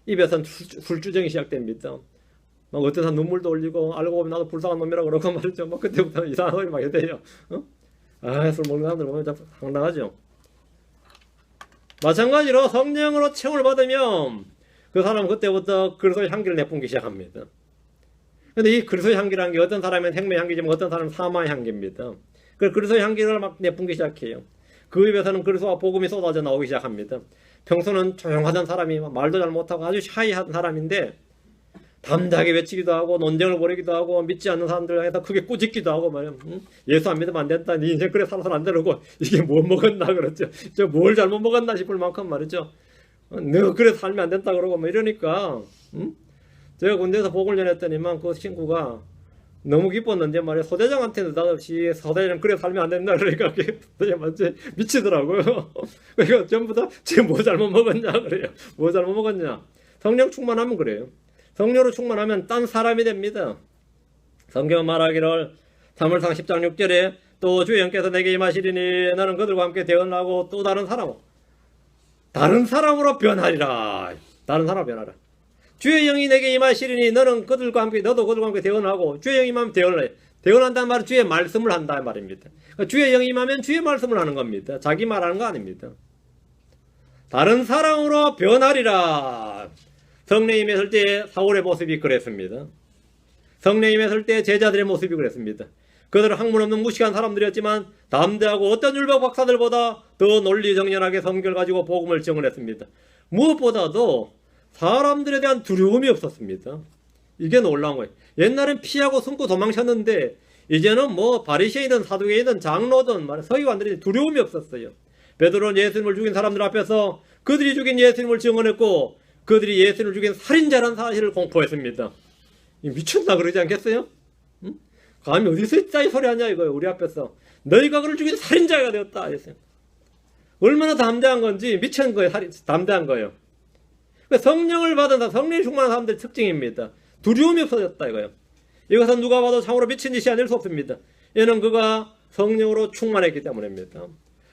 입에서는 술주정이 시작됩니다. 막 어떤 사람 눈물도 흘리고 알고 보면 나도 불쌍한 놈이라 그러고 말이죠. 막 그때부터 이상한 소리 막 해대요. 술 먹는 사람들 보면 참 황당하죠. 마찬가지로 성령으로 체험을 받으면 그 사람은 그때부터 그리스도의 향기를 내뿜기 시작합니다. 근데 이 그리스도의 향기라는 게 어떤 사람은 생명의 향기지만 어떤 사람은 사망의 향기입니다. 그 그리스도의 향기를 막 내뿜기 시작해요. 그 입에서는 그리스도와 복음이 쏟아져 나오기 시작합니다. 평소는 조용하던 사람이 말도 잘 못하고 아주 샤이한 사람인데 담대하게 외치기도 하고 논쟁을 벌이기도 하고 믿지 않는 사람들에서 크게 꾸짖기도 하고 말이야. 예수 안 믿으면 안 된다. 네 인생 그래 살아서는 안 되고 이게 뭐 먹었나 그렇죠. 저 뭘 잘못 먹었나 싶을 만큼 말이죠. 내가 그래 살면 안 된다 그러고 뭐 이러니까 제가 군대에서 복을 전했더니만 그 친구가 너무 기뻤는데 말이야. 소대장한테 느닷없이 소대장 그래 살면 안 된다 그러니까 그게 완전 미치더라고요. 그러니까 전부 다 쟤 뭐 잘못 먹었냐 그래요. 뭐 잘못 먹었냐. 성령 충만하면 그래요. 성령으로 충만하면 딴 사람이 됩니다. 성경 말하기를 3월상 10장 6절에 또 주의 영께서 내게 임하시리니 너는 그들과 함께 대언하고 또 다른 사람으로 변하리라. 다른 사람으로 변하라. 주의 영이 내게 임하시리니 너도 그들과 함께 대언하고 주의 영이 임하면 대언을 해. 대언한다는 말은 주의 말씀을 한다는 말입니다. 그러니까 주의 영이 임하면 주의 말씀을 하는 겁니다. 자기 말하는 거 아닙니다. 다른 사람으로 변하리라. 성령님이 있을 때 사울의 모습이 그랬습니다. 성령님이 있을 때 제자들의 모습이 그랬습니다. 그들은 학문 없는 무식한 사람들이었지만 담대하고 어떤 율법 박사들보다 더 논리정연하게 성경을 가지고 복음을 증언했습니다. 무엇보다도 사람들에 대한 두려움이 없었습니다. 이게 놀라운 거예요. 옛날엔 피하고 숨고 도망쳤는데 이제는 뭐 바리새인이든 사두개이든 장로든 서기관들이 두려움이 없었어요. 베드로는 예수님을 죽인 사람들 앞에서 그들이 죽인 예수님을 증언했고 그들이 예수님을 죽인 살인자라는 사실을 공포했습니다. 미쳤나 그러지 않겠어요? 응? 감히 어디서 이따위 소리 하냐 이거예요. 우리 앞에서 너희가 그를 죽인 살인자가 되었다 했어요. 얼마나 담대한 건지 미친 거예요. 담대한 거예요. 성령을 받은 사람, 성령이 충만한 사람들의 특징입니다. 두려움이 없어졌다 이거예요. 이것은 누가 봐도 참으로 미친 짓이 아닐 수 없습니다. 이는 그가 성령으로 충만했기 때문입니다.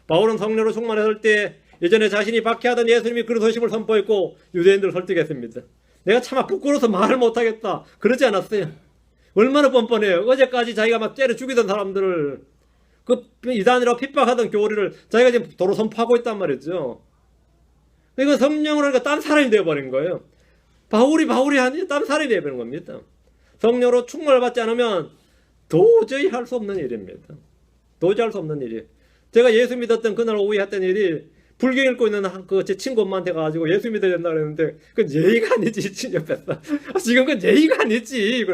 바울은 성령으로 충만했을 때 예전에 자신이 박해하던 예수님이 그리스도심을 선포했고 유대인들을 설득했습니다. 내가 차마 부끄러워서 말을 못하겠다 그러지 않았어요. 얼마나 뻔뻔해요. 어제까지 자기가 막 때려 죽이던 사람들을 그 이단이라고 핍박하던 교리를 자기가 지금 도로 선포하고 있단 말이죠. 이거 성령으로 하니까 딴 사람이 되어버린 거예요. 바울이 아니에요. 딴 사람이 되어버린 겁니다. 성령으로 충만을 받지 않으면 도저히 할 수 없는 일입니다. 도저히 할 수 없는 일이에요. 제가 예수 믿었던 그날 오후에 했던 일이 불경 읽고 있는 제 친구 엄마한테 가가지고 예수 믿어야 된다 그랬는데 그건 예의가 아니지. 옆에서 지금 그건 예의가 아니지.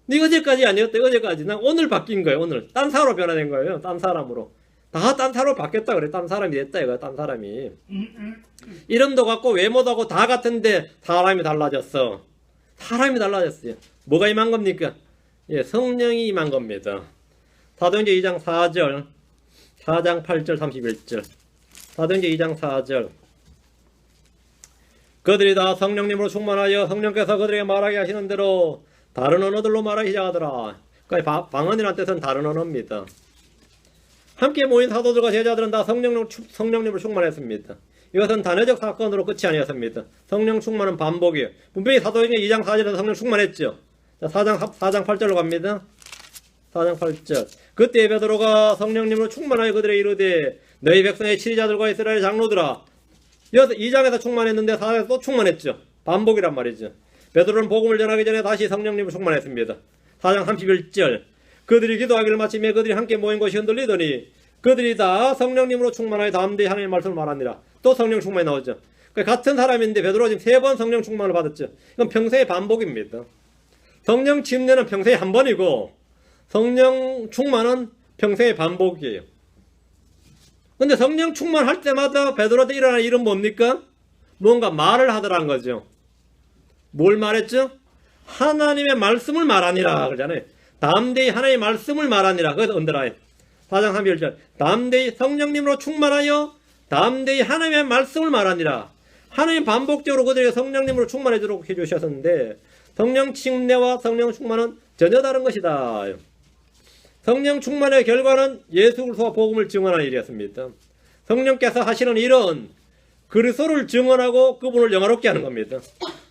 네 어제까지 아니었대. 어제까지. 난 오늘 바뀐 거예요. 오늘 딴 사람으로 변화된 거예요. 딴 사람으로. 다 딴 사람으로 바뀌었다 그래. 딴 사람이 됐다 이거야. 딴 사람이. 이름도 같고 외모도 같고 다 같은데 사람이 달라졌어. 사람이 달라졌어요. 뭐가 임한 겁니까? 예, 성령이 임한 겁니다. 사도행전 2장 4절 4장 8절 31절 사도행전 2장 4절 그들이 다 성령님으로 충만하여 성령께서 그들에게 말하게 하시는 대로 다른 언어들로 말하기 시작하더라. 그러니까 방언이라는 뜻은 다른 언어입니다. 함께 모인 사도들과 제자들은 다 성령님으로 충만했습니다. 이것은 단회적 사건으로 끝이 아니었습니다. 성령 충만은 반복이에요. 분명히 사도행전 2장 4절에서 성령 충만했죠. 자, 4장 8절로 갑니다. 4장 8절 그때 베드로가 성령님으로 충만하여 그들에게 이르되 너희 백성의 치리자들과 이스라엘 장로들아. 여기서 2장에서 충만했는데 4장에서 또 충만했죠. 반복이란 말이죠. 베드로는 복음을 전하기 전에 다시 성령님으로 충만했습니다. 4장 31절 그들이 기도하기를 마치며 그들이 함께 모인 것이 흔들리더니 그들이 다 성령님으로 충만하여 담대히 하나님의 말씀을 말하니라. 또 성령 충만이 나오죠. 그러니까 같은 사람인데 베드로가 지금 3번 성령 충만을 받았죠. 이건 평생의 반복입니다. 성령 침례는 평생에 한 번이고 성령 충만은 평생의 반복이에요. 근데 성령 충만할 때마다 베드로한테 일어나는 일은 뭡니까? 뭔가 말을 하더라는 거죠. 뭘 말했죠? 하나님의 말씀을 말하니라 그러잖아요. 담대히 하나님의 말씀을 말하니라. 그래서 언더라인 4장 3절 담대히 성령님으로 충만하여 담대히 하나님의 말씀을 말하니라. 하나님 반복적으로 그들에게 성령님으로 충만해주도록 해주셨는데 성령 침례와 성령 충만은 전혀 다른 것이다. 성령 충만의 결과는 예수 그리스도와 복음을 증언하는 일이었습니다. 성령께서 하시는 일은 그리스도를 증언하고 그분을 영화롭게 하는 겁니다.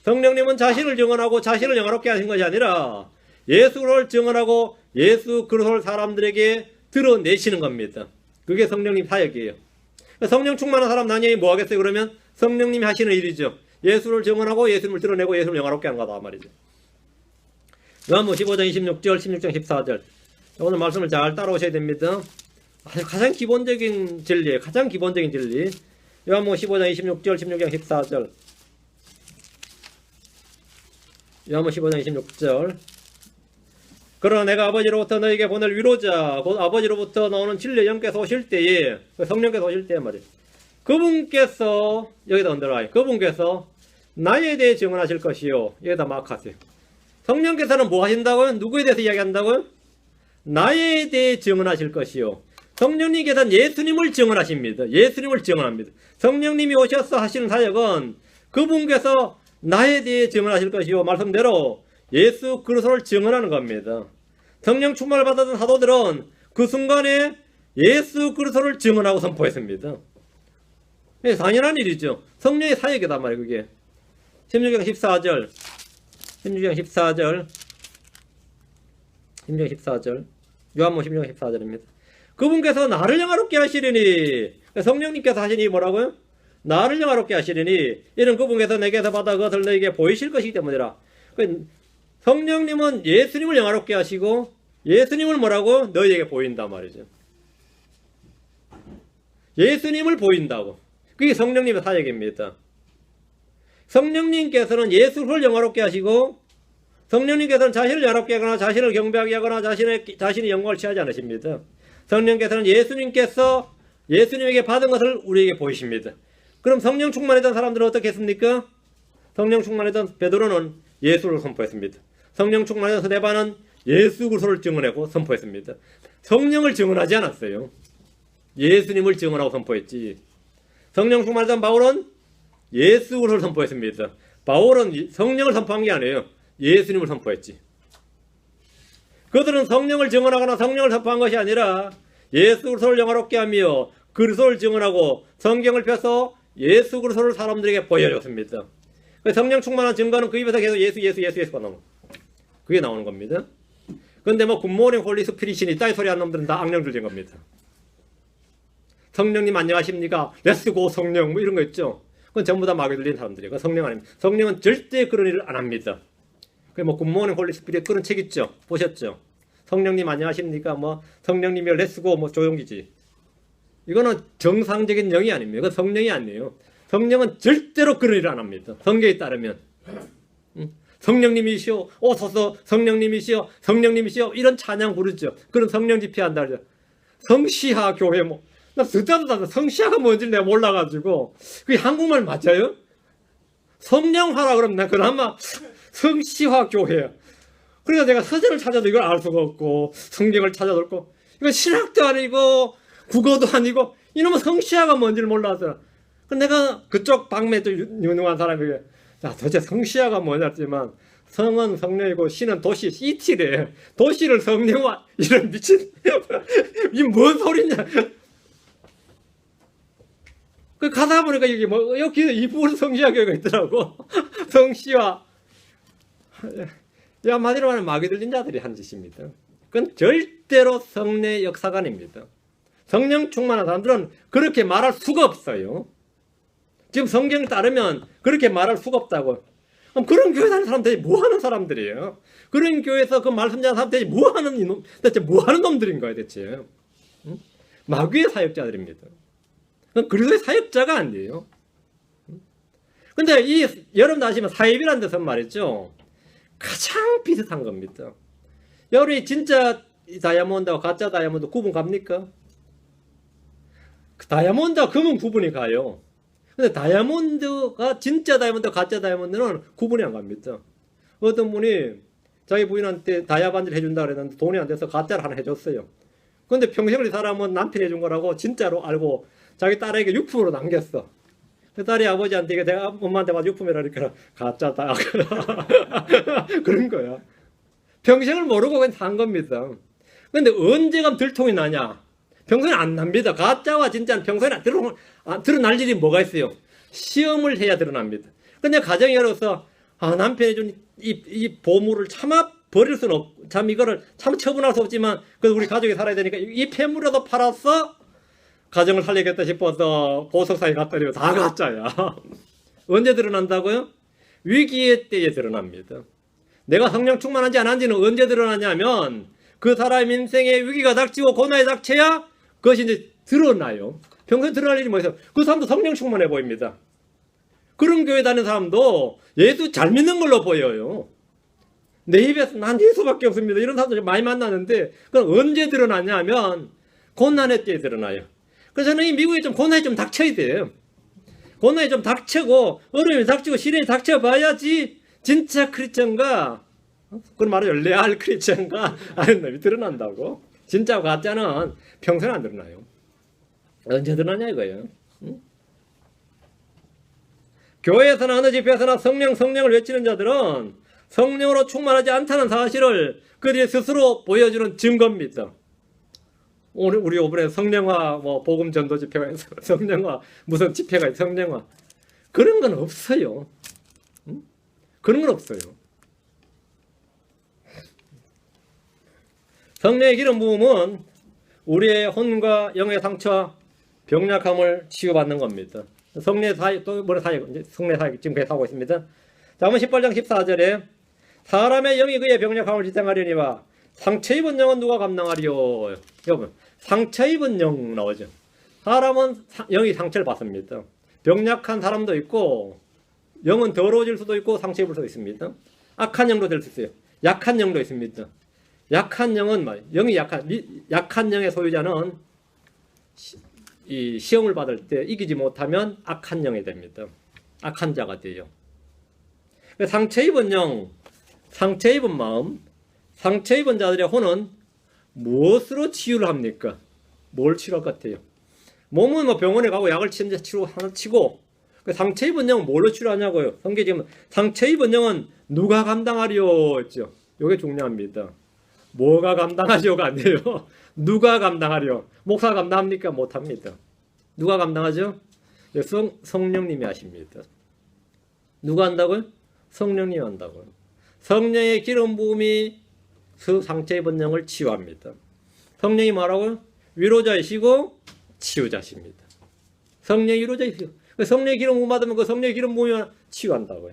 성령님은 자신을 증언하고 자신을 영화롭게 하신 것이 아니라 예수를 증언하고 예수 그리스도를 사람들에게 드러내시는 겁니다. 그게 성령님 사역이에요. 성령 충만한 사람 나뉘어 뭐 하겠어요? 그러면 성령님이 하시는 일이죠. 예수를 증언하고 예수님을 드러내고 예수를 영화롭게 하는 거다 말이죠. 요한복음 15장 26절, 16장 14절. 오늘 말씀을 잘 따라오셔야 됩니다. 가장 기본적인 진리예요. 가장 기본적인 진리. 요한복음 15장 26절, 16장 14절. 요한복음 15장 26절. 그러나 내가 아버지로부터 너에게 보낼 위로자 곧 아버지로부터 나오는 진리의 영께서 오실 때에 성령께서 오실 때에 말이에요. 그분께서 여기다 언더라인 그분께서 나에 대해 증언하실 것이요. 여기다 마크하세요. 성령께서는 뭐 하신다고요? 누구에 대해서 이야기한다고요? 나에 대해 증언하실 것이요. 성령님께서는 예수님을 증언하십니다. 예수님을 증언합니다. 성령님이 오셔서 하시는 사역은 그분께서 나에 대해 증언하실 것이요. 말씀대로 예수 그리스도를 증언하는 겁니다. 성령 충만을 받았던 사도들은 그 순간에 예수 그리스도를 증언하고 선포했습니다. 당연한 일이죠. 성령의 사역이단 말이에요. 그게 16장 14절 16장 14절 16장 14절 요한복음 16장 14절입니다. 그분께서 나를 영화롭게 하시리니 성령님께서 하시니 뭐라고요? 나를 영화롭게 하시리니 이는 그분께서 내게서 받아 그것을 너에게 보이실 것이기 때문이라. 성령님은 예수님을 영화롭게 하시고 예수님을 뭐라고? 너희에게 보인단 말이죠. 예수님을 보인다고. 그게 성령님의 사역입니다. 성령님께서는 예수를 영화롭게 하시고 성령님께서는 자신을 영화롭게 하거나 자신을 경배하게 하거나 자신의 영광을 취하지 않으십니다. 성령께서는 예수님에게 받은 것을 우리에게 보이십니다. 그럼 성령 충만했던 사람들은 어떻게 했습니까? 성령 충만했던 베드로는 예수를 선포했습니다. 성령 충만했던 스데반은 예수 그리스도를 증언하고 선포했습니다. 성령을 증언하지 않았어요. 예수님을 증언하고 선포했지. 성령 충만했던 바울은 예수 그리스도를 선포했습니다. 바울은 성령을 선포한 게 아니에요. 예수님을 선포했지. 그들은 성령을 증언하거나 성령을 선포한 것이 아니라 예수 그리스도를 영화롭게 하며 그리스도를 증언하고 성경을 펴서 예수 그리스도를 사람들에게 보여줬습니다. 성령 충만한 증거는 그 입에서 계속 예수가 나오는 그게 나오는 겁니다. 그런데 뭐 굿모닝 홀리 스피릿이니 이따위 소리 하는 놈들은 다 악령 들린 겁니다. 성령님 안녕하십니까? 렛츠고 성령 뭐 이런 거 있죠. 그건 전부 다 마귀 들린 사람들이에요. 그건 성령 아닙니다. 성령은 절대 그런 일을 안 합니다. 그 뭐 굿모닝 홀리 스피릿 그런 책 있죠. 보셨죠? 성령님 안녕하십니까? 뭐 성령님이 렛츠고 뭐 조용기지. 이거는 정상적인 영이 아닙니다. 이건 성령이 아니에요. 성령은 절대로 그런 일을 안 합니다. 성경에 따르면 성령님이시오 오소서 성령님이시오 성령님이시오 이런 찬양 부르죠. 그런 성령 집회한다 그러죠. 성시하 교회 뭐 나 듣다도 성시하가 뭔지 내가 몰라가지고 그게 한국말 맞아요? 성령화라 그러면 나 그나마 성시화 교회. 그래서 내가 서적을 찾아도 이걸 알 수가 없고 성경을 찾아도 없고 이건 신학도 아니고 국어도 아니고 이놈은 성시화가 뭔지를 몰라서 내가 그쪽 방매도 유능한 사람에게 자 도대체 성시화가 뭐냐 했지만 성은 성령이고 시는 도시 이치래. 도시를 성령화 이런 미친 이 뭔 소리냐. 그 가다 보니까 여기 뭐 여기 이부분 성시화 교회가 있더라고. 성시화. 한마디로 말하면 마귀 들린 자들이 한 짓입니다. 그건 절대로 성례의 역사가 아닙니다. 성령 충만한 사람들은 그렇게 말할 수가 없어요. 지금 성경에 따르면 그렇게 말할 수가 없다고. 그럼 그런 교회 다니는 사람들이 뭐 하는 사람들이에요? 그런 교회에서 그 말씀 전하는 사람들이 뭐 하는 이놈, 대체 뭐 하는 놈들인 거예요, 대체? 응? 마귀의 사역자들입니다. 그리스도의 사역자가 아니에요. 근데 이 여러분 아시면 사입이라는 데서 말이죠. 가장 비슷한 겁니다. 여러분이 진짜 다이아몬드와 가짜 다이아몬드 구분 갑니까? 다이아몬드와 금은 구분이 가요. 근데 다이아몬드가 진짜 다이아몬드, 가짜 다이아몬드는 구분이 안 갑니다. 어떤 분이 자기 부인한테 다이아 반지를 해준다 그랬는데 돈이 안 돼서 가짜를 하나 해줬어요. 근데 평생을 이 사람은 남편이 해준 거라고 진짜로 알고 자기 딸에게 유품으로 남겼어. 그 딸이 아버지한테 이게 내가 엄마한테 봐서 유품이라니까 가짜다. 그런 거야. 평생을 모르고 그냥 산 겁니다. 근데 언제 가면 들통이 나냐? 평소에 안 납니다. 가짜와 진짜는 평소에 드러날 일이 뭐가 있어요? 시험을 해야 드러납니다. 근데 가정이 어려서 남편이 준 이 보물을 차마 버릴 수는 없고 참 이거를 참 처분할 수 없지만 그래도 우리 가족이 살아야 되니까 이 폐물이라도 팔아서 가정을 살리겠다 싶어서 보석사에 갔더니 다 가짜야. 언제 드러난다고요? 위기의 때에 드러납니다. 내가 성령 충만한지 안 한지는 언제 드러나냐면 그 사람 인생에 위기가 닥치고 고난이 닥쳐야 그것이 이제 드러나요. 평소에 드러날 일이 뭐 있어요? 그 사람도 성령 충만해 보입니다. 그런 교회 다니는 사람도 예수 잘 믿는 걸로 보여요. 내 입에서 난 예수밖에 없습니다. 이런 사람들 많이 만나는데 그건 언제 드러나냐면 고난의 때에 드러나요. 그래서 저는 이 미국에 좀 고난이 좀 닥쳐야 돼요. 고난이 좀 닥치고 어려움이 닥치고 시련이 닥쳐봐야지 진짜 크리스천가 그런 말을 레알 크리스천가 아는 놈이 드러난다고. 진짜 가짜는 평생 안 드러나요. 언제 드러나냐 이거예요. 응? 교회에서나 어느 집회에서나 성령을 외치는 자들은 성령으로 충만하지 않다는 사실을 그들이 스스로 보여주는 증거입니다. 우리 이번에 성령화 복음 전도 집회가 있어. 성령화 무슨 집회가 있어. 성령화 그런 건 없어요. 응? 그런 건 없어요. 성령의 기름 부음은 우리의 혼과 영의 상처, 병약함을 치유받는 겁니다. 성례 사역, 또 뭐래 사역, 성례 사역 지금 계속 하고 있습니다. 잠언 18장 14절에 사람의 영이 그의 병약함을 지탱하려니와 상처 입은 영은 누가 감당하리요? 여러분, 상처 입은 영 나오죠. 사람은 영이 상처를 받습니다. 병약한 사람도 있고 영은 더러워질 수도 있고 상처 입을 수도 있습니다. 악한 영도 될 수 있어요. 약한 영도 있습니다. 약한 영은 영이 약한 영의 소유자는 이 시험을 받을 때 이기지 못하면 악한 영이 됩니다. 악한 자가 돼요. 상처 입은 영, 상처 입은 마음, 상처 입은 자들의 혼은 무엇으로 치유를 합니까? 뭘 치료할 것 같아요? 몸은 병원에 가고 약을 치고 상처 입은 영은 뭘로 치료하냐고요? 성경에 지금 상처 입은 영은 누가 감당하리요? 했죠. 이게 중요합니다. 뭐가 감당하죠가 아니에요. 누가 감당하려? 목사가 감당합니까? 못합니다. 누가 감당하죠? 성령님이 하십니다. 누가 한다고요? 성령님이 한다고요. 성령의 기름 부음이 그 상처 입은 영을 치유합니다. 성령이 뭐라고요? 위로자이시고 치유자십니다. 성령이 위로자이시고 성령의 기름 부음 받으면 그 성령의 기름 부음이 치유한다고요.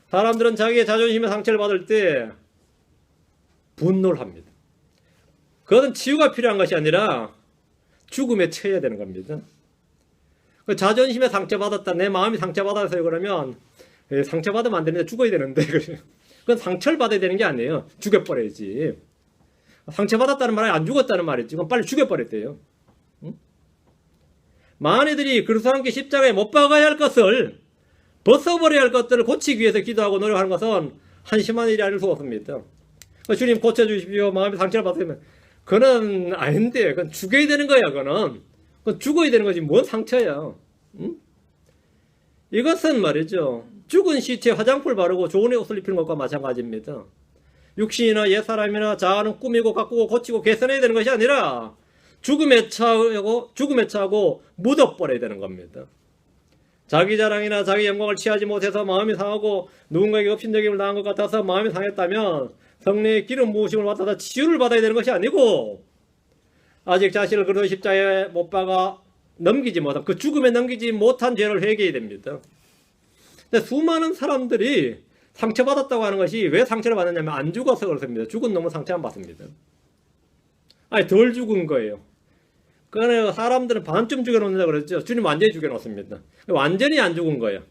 사람들은 자기의 자존심의 상처를 받을 때 분노를 합니다. 그것은 치유가 필요한 것이 아니라 죽음에 처해야 되는 겁니다. 그 자존심에 상처받았다, 내 마음이 상처받았어요 그러면 상처받으면 안 되는데 죽어야 되는데 그건 상처를 받아야 되는 게 아니에요. 죽여버려야지. 상처받았다는 말이 안 죽었다는 말이지. 그건 빨리 죽여버렸대요. 응? 만이들이 그리스도와 함께 십자가에 못 박아야 할 것을 벗어버려야 할 것들을 고치기 위해서 기도하고 노력하는 것은 한심한 일이 아닐 수 없습니다. 주님 고쳐주십시오. 마음의 상처를 받으면 그건 아닌데 그건 죽여야 되는 거야. 그건 죽어야 되는 거지 뭔 상처야. 응? 이것은 말이죠. 죽은 시체에 화장품을 바르고 좋은 옷을 입히는 것과 마찬가지입니다. 육신이나 옛사람이나 자아는 꾸미고 가꾸고 고치고 개선해야 되는 것이 아니라 죽음에 처하고 묻어버려야 되는 겁니다. 자기 자랑이나 자기 영광을 취하지 못해서 마음이 상하고 누군가에게 업신여김을 당한 것 같아서 마음이 상했다면 성령의 기름 부으심을 받아서 치유를 받아야 되는 것이 아니고 아직 자신을 그리스도 십자가에 못 박아 넘기지 못한 그 죽음에 넘기지 못한 죄를 회개해야 됩니다. 근데 수많은 사람들이 상처받았다고 하는 것이 왜 상처를 받느냐면 안 죽어서 그렇습니다. 죽은 놈은 상처 안 받습니다. 아니 덜 죽은 거예요. 그러니까 사람들은 반쯤 죽여놓는다 그랬죠. 주님 완전히 죽여놓습니다. 완전히 안 죽은 거예요.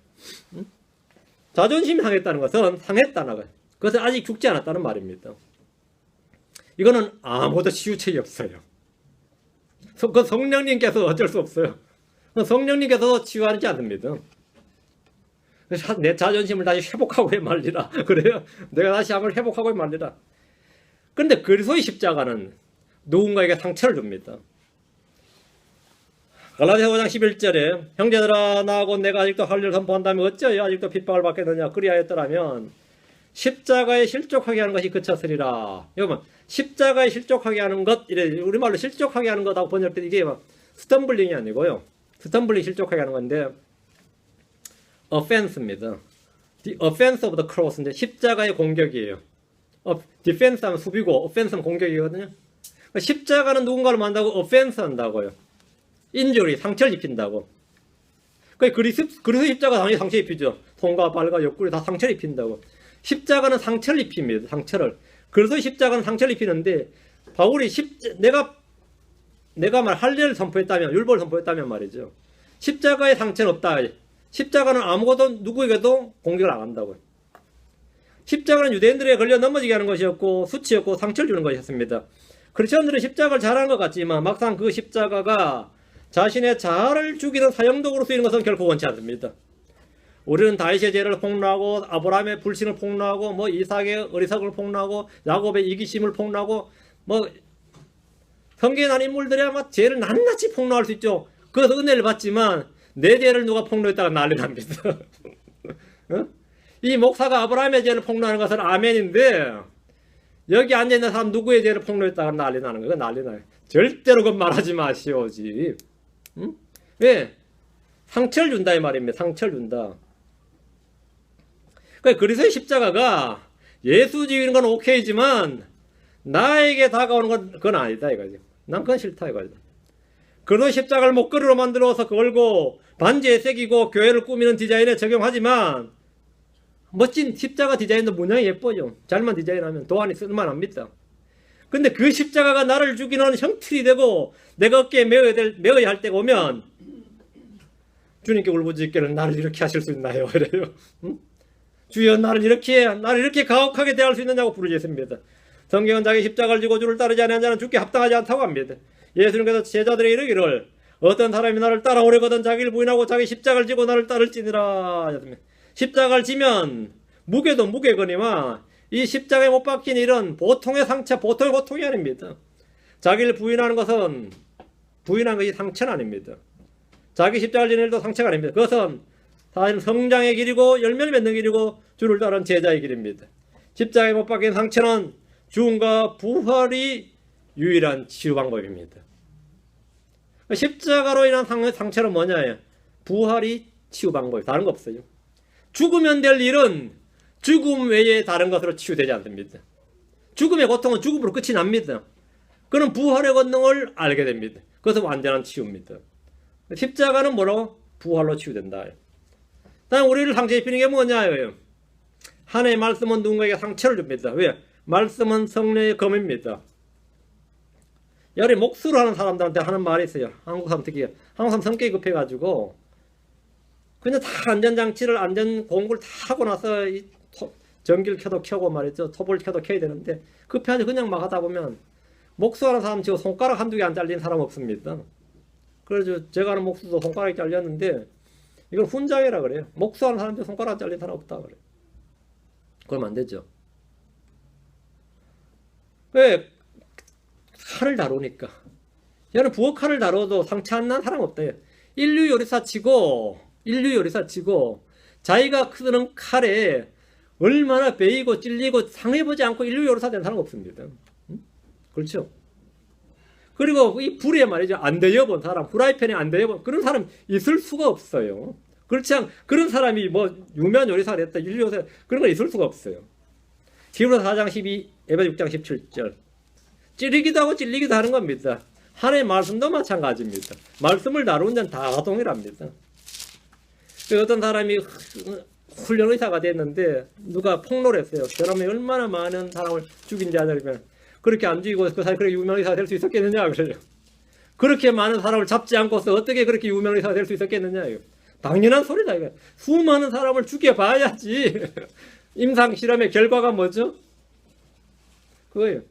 자존심이 상했다는 것은 상했다는 거예요. 그것은 아직 죽지 않았다는 말입니다. 이거는 아무도 치유책이 없어요. 그 성령님께서 어쩔 수 없어요. 성령님께서 치유하지 않습니다. 내 자존심을 다시 회복하고 말리라. 그래요. 내가 다시 한번 회복하고 말리라. 그런데 그리스도의 십자가는 누군가에게 상처를 줍니다. 갈라디아 5장 11절에 형제들아 나하고 내가 아직도 할 일을 선포한다면 어찌하여 아직도 핍박을 받겠느냐. 그리하였더라면 십자가에 실족하게 하는 것이 그쳤으리라. 여러분 십자가에 실족하게 하는 것, 이래 우리말로 실족하게 하는 것하고 번역할 때 이게 막 스텀블링이 아니고요. 스텀블링 실족하게 하는 건데 offense입니다. The offense of the cross인데 십자가의 공격이에요. defense 하면 수비고 offense는 공격이거든요. 그러니까 십자가는 누군가를 만나고 offense 한다고요. 인jury, 상처를 입힌다고. 그러니까 그래서 십자가 당연히 상처 입히죠. 손과 발과 옆구리 다 상처를 입힌다고. 십자가는 상처를 입힙니다. 상처를. 그래서 십자가는 상처를 입히는데 바울이 내가 할례를 선포했다면, 율법을 선포했다면 말이죠. 십자가의 상처는 없다. 십자가는 아무것도 누구에게도 공격을 안 한다고요. 십자가는 유대인들에게 걸려 넘어지게 하는 것이었고 수치였고 상처를 주는 것이었습니다. 크리스천들은 십자가를 잘하는 것 같지만 막상 그 십자가가 자신의 자아를 죽이는 사형도구로 쓰이는 것은 결코 원치 않습니다. 우리는 다윗의 죄를 폭로하고 아브라함의 불신을 폭로하고 뭐 이삭의 어리석음을 폭로하고 야곱의 이기심을 폭로하고 뭐 성경에 나온 인물들이 아마 죄를 낱낱이 폭로할 수 있죠. 그래서 은혜를 받지만 내 죄를 누가 폭로했다가 난리 납니다. 어? 이 목사가 아브라함의 죄를 폭로하는 것은 아멘인데 여기 앉아있는 사람 누구의 죄를 폭로했다가 난리 나는 거예요. 난리 나요. 절대로 그건 말하지 마시오지. 응? 왜? 상처를 준다 이 말입니다. 상처를 준다. 그러니까 그리스도의 십자가가 예수 지위는 건 오케이지만 나에게 다가오는 건 그건 아니다 이거죠. 난 그건 싫다 이거죠. 그리스도의 십자가를 목걸이로 만들어서 걸고 반지에 새기고 교회를 꾸미는 디자인에 적용하지만 멋진 십자가 디자인도 문양이 예뻐요. 잘만 디자인하면 도안이 쓸만합니다. 근데 그 십자가가 나를 죽이는 형틀이 되고 내가 어깨에 메어야 할 때가 오면 주님께 울부짖기를 나를 이렇게 하실 수 있나요? 그래요. 응? 주여 나를 이렇게 가혹하게 대할 수 있느냐고 부르짖습니다. 성경은 자기 십자가를 지고 주를 따르지 않는 자는 죽게 합당하지 않다고 합니다. 예수님께서 제자들에게 이르기를 어떤 사람이 나를 따라오려거든 자기를 부인하고 자기 십자가를 지고 나를 따를지니라 하셨습니다. 십자가를 지면 무게도 무게거니와 이 십자가에 못 박힌 일은 보통의 상처, 보통의 고통이 아닙니다. 자기를 부인하는 것은 부인한 것이 상처는 아닙니다. 자기 십자가를 지는 일도 상처가 아닙니다. 그것은 사실 성장의 길이고 열매를 맺는 길이고 주를 따르는 제자의 길입니다. 십자가에 못 박힌 상처는 죽음과 부활이 유일한 치유 방법입니다. 십자가로 인한 상처는 뭐냐예요? 부활이 치유 방법이에요. 다른 거 없어요. 죽으면 될 일은 죽음 외에 다른 것으로 치유되지 않습니다. 죽음의 고통은 죽음으로 끝이 납니다. 그는 부활의 권능을 알게 됩니다. 그것은 완전한 치유입니다. 십자가는 뭐로? 부활로 치유된다. 다음 우리를 상처 입히는 게 뭐냐예요? 하나님의 말씀은 누군가에게 상처를 줍니다. 왜? 말씀은 성령의 검입니다. 열이 목수를 하는 사람들한테 하는 말이 있어요. 한국 사람 특히 한국 사람 성격이 급해가지고 그냥 다 안전장치를 공구를 다 하고 나서 이 전기를 켜고 말이죠. 톱을 켜도 켜야 되는데 급해가지고 그냥 막 하다 보면 목수하는 사람 지금 손가락 한두 개 안 잘린 사람 없습니다. 그래서 제가 아는 목수도 손가락이 잘렸는데 이걸 훈장이라 그래요. 목수하는 사람들 손가락 잘린 사람 없다 그래요. 그러면 안 되죠. 왜? 칼을 다루니까. 얘는 부엌 칼을 다뤄도 상처 안 난 사람 없다. 인류 요리사 치고 자기가 쓰는 칼에 얼마나 베이고 찔리고 상해보지 않고 인류 요리사 된 사람 없습니다. 응? 그렇죠? 그리고 이 불에 말이죠. 안 데여본 사람, 후라이팬에 안 데여본 그런 사람 있을 수가 없어요. 그렇지 않 그런 사람이 뭐 유명한 요리사가 됐다, 인류 요리사 그런 건 있을 수가 없어요. 히브리서 4장 12, 에베소 6장 17절. 찌르기도 하고 찔리기도 하는 겁니다. 하나님의 말씀도 마찬가지입니다. 말씀을 다루는 자는 다 동일합니다. 어떤 사람이 훈련 의사가 됐는데 누가 폭로를 했어요. 저놈이 얼마나 많은 사람을 죽인지 아냐면 그렇게 안 죽이고 그 사람이 그렇게 유명 의사가 될 수 있었겠느냐 그래요. 그렇게 많은 사람을 잡지 않고서 어떻게 그렇게 유명 의사가 될 수 있었겠느냐. 당연한 소리다 이거. 수많은 사람을 죽여봐야지. 임상 실험의 결과가 뭐죠? 그거예요.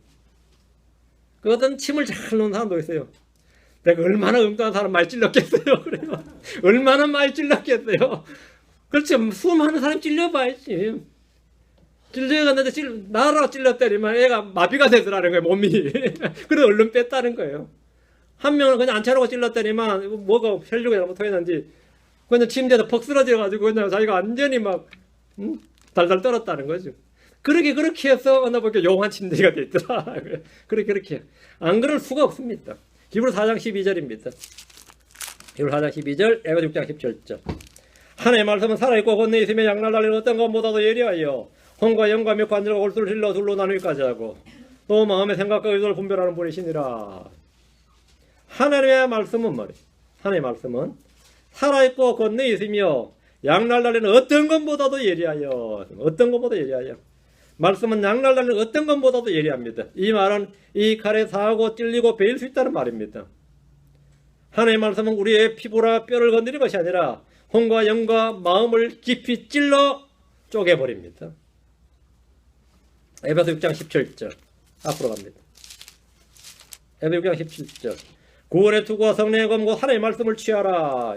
그거는 침을 잘 놓은 사람도 있어요. 내가 얼마나 엉뚱한 사람 많이 찔렀겠어요. 그래요. 얼마나 많이 찔렀겠어요. 그렇죠. 수많은 사람 찔려봐야지. 찔려갔는데 나라고 찔렀더니만 애가 마비가 되더라는 거예요. 몸이. 그래서 얼른 뺐다는 거예요. 한 명은 그냥 안 차려고 찔렀더니만 뭐가 혈류가 잘못했는지 그냥 침대에서 퍽 쓰러져가지고 그냥 자기가 완전히 막 달달 떨었다는 거죠. 그렇게 해서 어느 보니까 용한 침대가 돼 있더라. 그렇게 안 그럴 수가 없습니다. 히브리 4장 12절입니다. 히브리 4장 12절, 에베소 6장 17절. 하나님의 말씀은 살아있고 권능이 있으며 양날 날리는 어떤 것보다도 예리하여 혼과 영과 관절과 골수를 힐러 둘로 나누기까지 하고 또 마음의 생각과 의도를 분별하는 분이시니라. 하나님의 말씀은 말이에요. 하나님의 말씀은 살아있고 권능이 있으며 양날 날리는 어떤 것보다도 예리하여, 어떤 것보다 예리하여. 말씀은 양날 날리는 어떤 것보다도 예리합니다. 이 말은 이 칼에 사하고 찔리고 베일 수 있다는 말입니다. 하나님의 말씀은 우리의 피부나 뼈를 건드리는 것이 아니라 혼과 영과 마음을 깊이 찔러 쪼개버립니다. 에베소 6장 17절 앞으로 갑니다. 에베소 6장 17절 구원의 투구와 성령의 검 곧 하나님의 말씀을 취하라.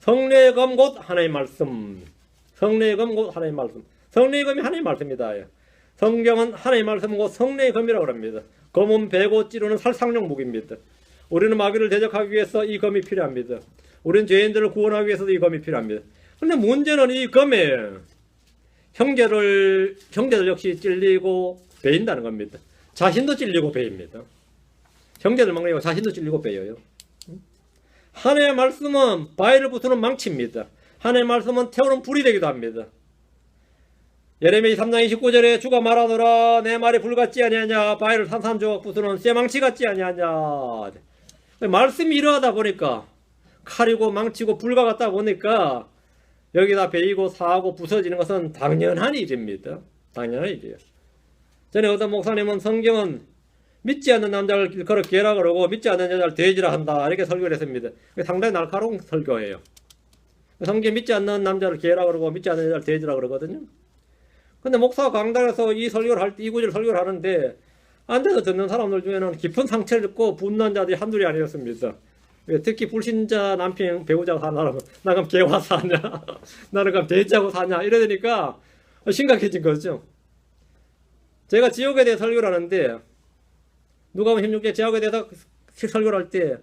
성령의 검 곧 하나님의 말씀. 성령의 검 곧 하나님의 말씀. 성령의 검이 하나님의 말씀입니다. 성경은 하나님의 말씀 곧 성령의 검이라고 합니다. 검은 베고 찌르는 살상용 무기입니다. 우리는 마귀를 대적하기 위해서 이 검이 필요합니다. 우리는 죄인들을 구원하기 위해서도 이 검이 필요합니다. 그런데 문제는 이 검에 형제들 역시 찔리고 베인다는 겁니다. 자신도 찔리고 베입니다. 형제들 막내고 자신도 찔리고 베여요. 하나님의 말씀은 바위를 부수는 망치입니다. 하나님의 말씀은 태우는 불이 되기도 합니다. 예레미야 3장 29절에 주가 말하노라 내 말이 불 같지 아니하냐 바위를 산산조각 부수는 쇠망치 같지 아니하냐. 말씀이 이러하다 보니까 칼이고 망치고 불과 같다 보니까 여기다 베이고 사하고 부서지는 것은 당연한 일입니다. 당연한 일이에요. 전에 어떤 목사님은 성경은 믿지 않는 남자를 길거리 개라 그러고 믿지 않는 여자를 돼지라 한다 이렇게 설교를 했습니다. 상당히 날카로운 설교예요. 성경 믿지 않는 남자를 개라 그러고 믿지 않는 여자를 돼지라 그러거든요. 근데 목사가 강단에서 이 설교를 할 때 이 구절을 설교를 하는데 앉아서 듣는 사람들 중에는 깊은 상처를 입고 분노한 자들이 한둘이 아니었습니다. 특히 불신자 남편 배우자고 사는 사람은 나 그럼 개와 사냐 나는 그럼 돼지하고 사냐 이러니까 심각해진 거죠. 제가 지옥에 대해 설교를 하는데 누가복음 16장 지옥에 대해서 설교를 할 때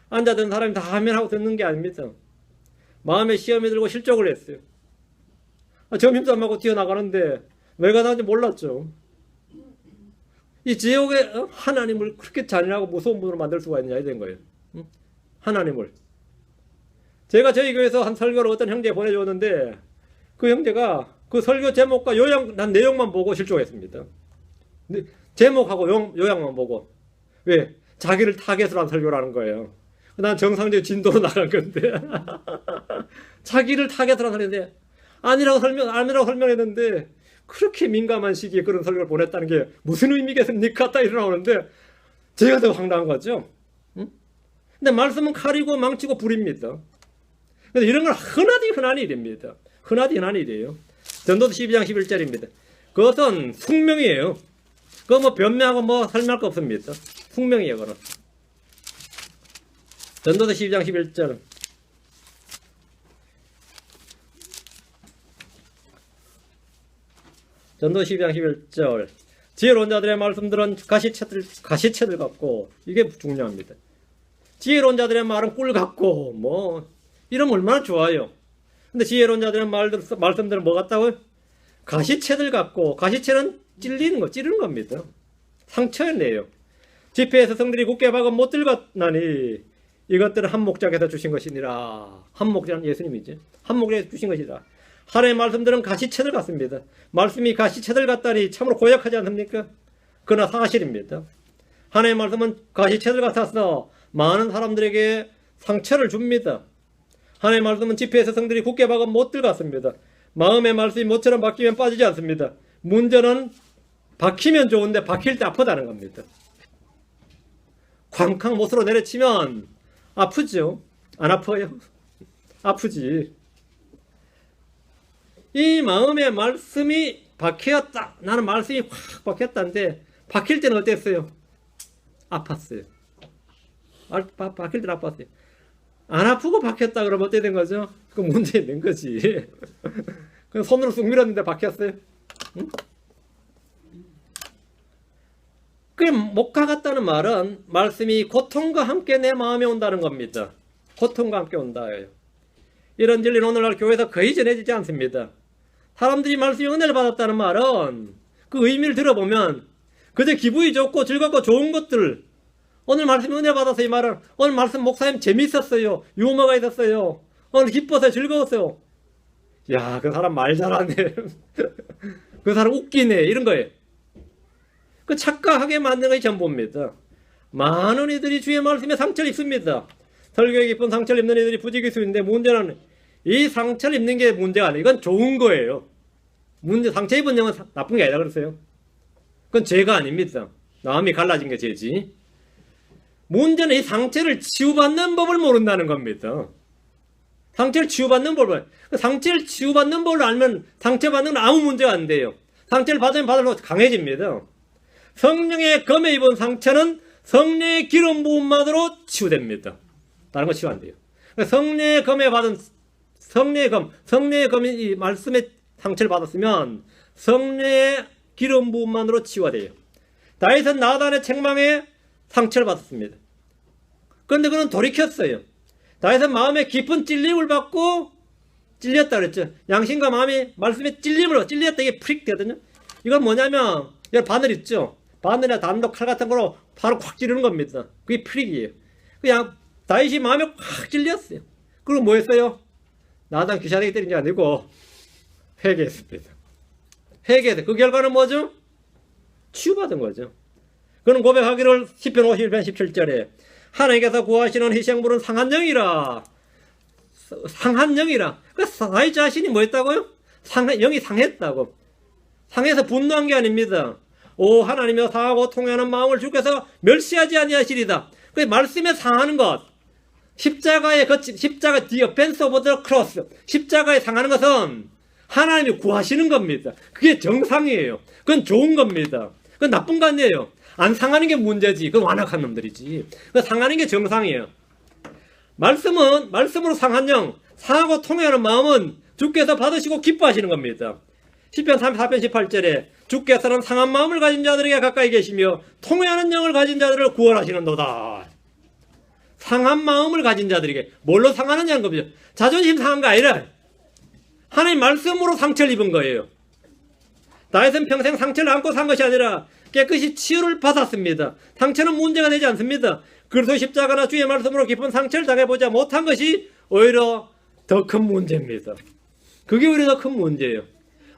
앉아든 사람이 다 하면하고 듣는 게 아닙니다. 마음에 시험이 들고 실족을 했어요. 점심도 안 먹고 튀어나가는데 왜 가는지 몰랐죠. 이 지옥에 하나님을 그렇게 잔인하고 무서운 분으로 만들 수가 있냐 이런 거예요. 하나님을. 제가 저희 교회에서 한 설교를 어떤 형제에 보내줬는데 그 형제가 그 설교 제목과 요약, 난 내용만 보고 실족했습니다. 제목하고 요약만 보고. 왜? 자기를 타겟으로 한 설교를 하는 거예요. 난 정상적인 진도로 나간 건데 자기를 타겟으로 한 설교인데 아니라고 설명했는데 그렇게 민감한 시기에 그런 설교를 보냈다는 게 무슨 의미겠습니까? 딱 일어나오는데 제가 더 황당한 거죠. 근데 말씀은 칼이고 망치고 불입니다. 근데 이런 건 흔한 일입니다. 흔한 일이에요. 전도서 12장 11절입니다. 그것은 숙명이에요. 그거 뭐 변명하고 뭐 설명할 거 없습니다. 숙명이에요, 그거는. 전도서 12장 11절. 전도서 12장 11절. 지혜로운 자들의 말씀들은 가시채들 같고, 이게 중요합니다. 지혜로운 자들의 말은 꿀 같고, 뭐, 이러면 얼마나 좋아요. 근데 지혜로운 자들의 말씀들은 뭐 같다고요? 가시채들 같고, 가시채는 찌르는 겁니다. 상처내요. 집회에서 성들이 굳게 박은 못 들었나니, 이것들은 한 목작에서 주신 것이니라. 한 목작은 예수님이지. 한 목작에서 주신 것이라. 하나님의 말씀들은 가시채들 같습니다. 말씀이 가시채들 같다니 참으로 고약하지 않습니까? 그러나 사실입니다. 하나님의 말씀은 가시채들 같아서 많은 사람들에게 상처를 줍니다. 하나님의 말씀은 집회에서 성들이 굳게 박은 못들 같습니다. 마음의 말씀이 못처럼 박히면 빠지지 않습니다. 문제는 박히면 좋은데 박힐 때 아프다는 겁니다. 쾅쾅 못으로 내려치면 아프죠? 안 아파요? 아프지. 이 마음에 말씀이 박혔다. 나는 말씀이 확 박혔다는데 박힐 때는 어땠어요? 아팠어요. 박힐 때는 아팠어요. 안 아프고 박혔다 그러면 어떻게 된 거죠? 그 문제 있는 거지. 그냥 손으로 쑥 밀었는데 박혔어요? 응? 그 못 가갔다는 말은 말씀이 고통과 함께 내 마음에 온다는 겁니다. 고통과 함께 온다예요. 이런 진리는 오늘날 교회에서 거의 전해지지 않습니다. 사람들이 말씀이 은혜를 받았다는 말은 그 의미를 들어보면 그저 기분이 좋고 즐겁고 좋은 것들, 오늘 말씀이 은혜 받아서 이 말은 오늘 말씀 목사님 재밌었어요. 유머가 있었어요. 오늘 기뻐서 즐거웠어요. 야, 그 사람 말 잘하네. 그 사람 웃기네. 이런 거예요. 그 착각하게 만드는 것이 전부입니다. 많은 이들이 주의 말씀에 상처를 입습니다. 설교에 깊은 상처를 입는 이들이 부지기수인데 문제는 이 상처를 입는 게 문제가 아니에요. 이건 좋은 거예요. 상처 입은 영은 나쁜 게 아니라 그랬어요. 그건 죄가 아닙니다. 마음이 갈라진 게 죄지. 문제는 이 상처를 치유받는 법을 모른다는 겁니다. 상처를 치유받는 법을. 상처를 치유받는 법을 알면 상처받는 건 아무 문제가 안 돼요. 상처를 받으면 받을수록 강해집니다. 성령의 검에 입은 상처는 성령의 기름 부음만으로 치유됩니다. 다른 거 치유 안 돼요. 성령의 검에 받은 성령의 검이 이 말씀의 상처를 받았으면 성령의 기름 부음만으로 치유가 돼요. 다윗은 나단의 책망에 상처를 받았습니다. 그런데 그는 돌이켰어요. 다윗은 마음에 깊은 찔림을 받고 찔렸다 그랬죠. 양심과 마음이 말씀에 찔림을 찔렸다. 이게 프릭되거든요. 이건 뭐냐면 여기 바늘 있죠. 바늘이나 단도 칼 같은 거로 바로 확 찌르는 겁니다. 그게 프릭이에요. 그냥 다윗이 마음에 확 찔렸어요. 그리고 뭐 했어요? 나단 귀찮게 때린 게 아니고 회개했습니다. 회개했어요. 그 결과는 뭐죠? 치유받은 거죠. 그는 고백하기를 시편 51편 17절에 하나님께서 구하시는 희생물은 상한 영이라. 상한 영이라. 그 다윗 자신이 뭐 했다고요? 영이 상했다고. 상해서 분노한 게 아닙니다. 오 하나님이여 상하고 통회하는 마음을 주께서 멸시하지 아니하시리다. 그 말씀에 상하는 것, 십자가의 십자가 뒤에 offense of the cross, 십자가에 상하는 것은 하나님이 구하시는 겁니다. 그게 정상이에요. 그건 좋은 겁니다. 그건 나쁜 거 아니에요. 안 상하는 게 문제지. 그건 완악한 놈들이지. 그 상하는 게 정상이에요. 말씀으로 상한 영, 상하고 통회하는 마음은 주께서 받으시고 기뻐하시는 겁니다. 시편 34편 18절에 주께서는 상한 마음을 가진 자들에게 가까이 계시며 통회하는 영을 가진 자들을 구원하시는도다. 상한 마음을 가진 자들에게 뭘로 상하느냐는 겁니다. 자존심 상한 거 아니라 하나님 말씀으로 상처를 입은 거예요. 다윗은 평생 상처를 안고 산 것이 아니라 깨끗이 치유를 받았습니다. 상처는 문제가 되지 않습니다. 그리스도 십자가나 주의 말씀으로 깊은 상처를 당해보지 못한 것이 오히려 더 큰 문제입니다. 그게 오히려 더 큰 문제예요.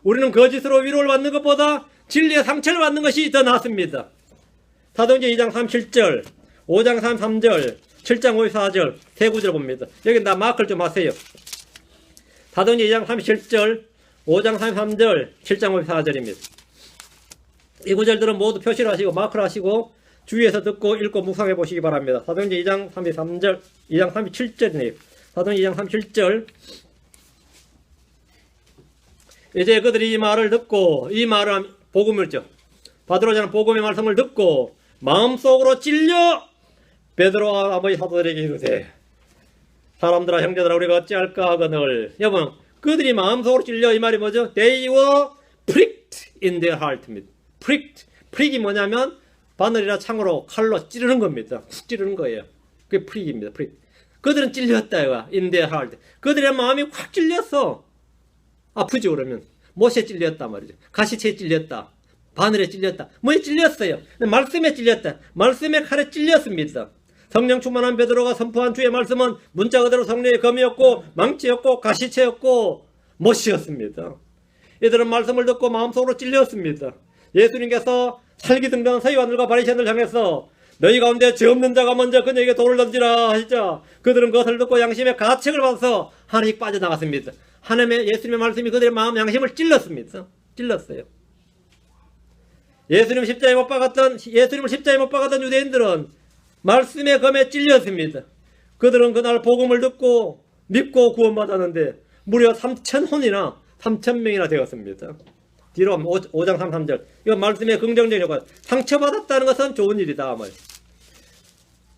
우리는 거짓으로 위로를 받는 것보다 진리의 상처를 받는 것이 더 낫습니다. 사도행전 2장 37절, 5장 33절, 7장 54절, 세 구절 봅니다. 여기 나 마크를 좀 하세요. 사도행전 2장 37절, 5장 33절, 7장 54절입니다. 이 구절들은 모두 표시를 하시고 마크를 하시고 주위에서 듣고 읽고 묵상해 보시기 바랍니다. 사도행전 2장 33절, 2장 37절이네요. 사도행전 2장 37절. 이제 그들이 이 말을 듣고, 이 말은 복음을죠. 받으로자 하는 복음의 말씀을 듣고 마음속으로 찔려 베드로와 아버지 사도들에게 이르되 사람들아 형제들아 우리가 어찌할까 하거늘. 여러분 그들이 마음속으로 찔려 이 말이 뭐죠? They were pricked in their heart입니다. pricked. prick이 뭐냐면 바늘이나 창으로 칼로 찌르는 겁니다. 쿡 찌르는 거예요. 그게 prick입니다. prick. 그들은 찔렸다 이거야. in their heart. 그들의 마음이 확 찔렸어. 아프죠 그러면. 못에 찔렸다 말이죠. 가시체에 찔렸다. 바늘에 찔렸다. 뭐에 찔렸어요? 말씀에 찔렸다. 말씀의 칼에 찔렸습니다. 성령 충만한 베드로가 선포한 주의 말씀은 문자 그대로 성령의 검이었고 망치였고 가시체였고 못이었습니다. 이들은 말씀을 듣고 마음속으로 찔렸습니다. 예수님께서 살기 등등한 서기관들과 바리새인들 향해서 너희 가운데 죄 없는 자가 먼저 그녀에게 돌을 던지라 하시자 그들은 그것을 듣고 양심의 가책을 받아서 하나씩 빠져나갔습니다. 하나님의 예수님의 말씀이 그들의 마음 양심을 찔렀습니다. 찔렀어요. 예수님을 십자가에 못 박았던 유대인들은 말씀의 검에 찔렸습니다. 그들은 그날 복음을 듣고 믿고 구원받았는데 무려 3,000혼이나 3,000명이나 되었습니다. 뒤로 5장 33절. 이거 말씀의 긍정적인 효과. 상처받았다는 것은 좋은 일이다. 말.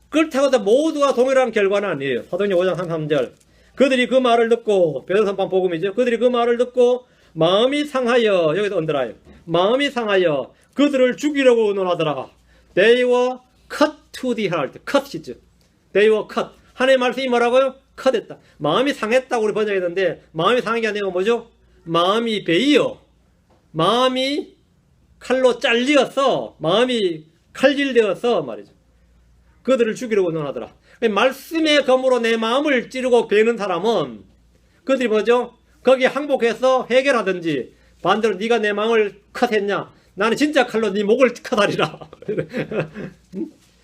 그렇다고 해서 모두가 동일한 결과는 아니에요. 사도행전 5장 33절. 그들이 그 말을 듣고, 베드로선방 복음이죠. 그들이 그 말을 듣고 마음이 상하여, 여기서 언더라인, 마음이 상하여 그들을 죽이려고 의논하더라. They were cut to the heart. cut이죠. They were cut. 하나님의 말씀이 뭐라고요? cut했다. 마음이 상했다고 우리 번역했는데, 마음이 상한 게 아니고 뭐죠? 마음이 베이어. 마음이 칼로 잘리어서, 마음이 칼질되어서 말이죠. 그들을 죽이려고 논하더라. 말씀의 검으로 내 마음을 찌르고 베는 사람은 그들이 뭐죠? 거기에 항복해서 해결하든지, 반대로 네가 내 마음을 컷했냐? 나는 진짜 칼로 네 목을 컷하리라.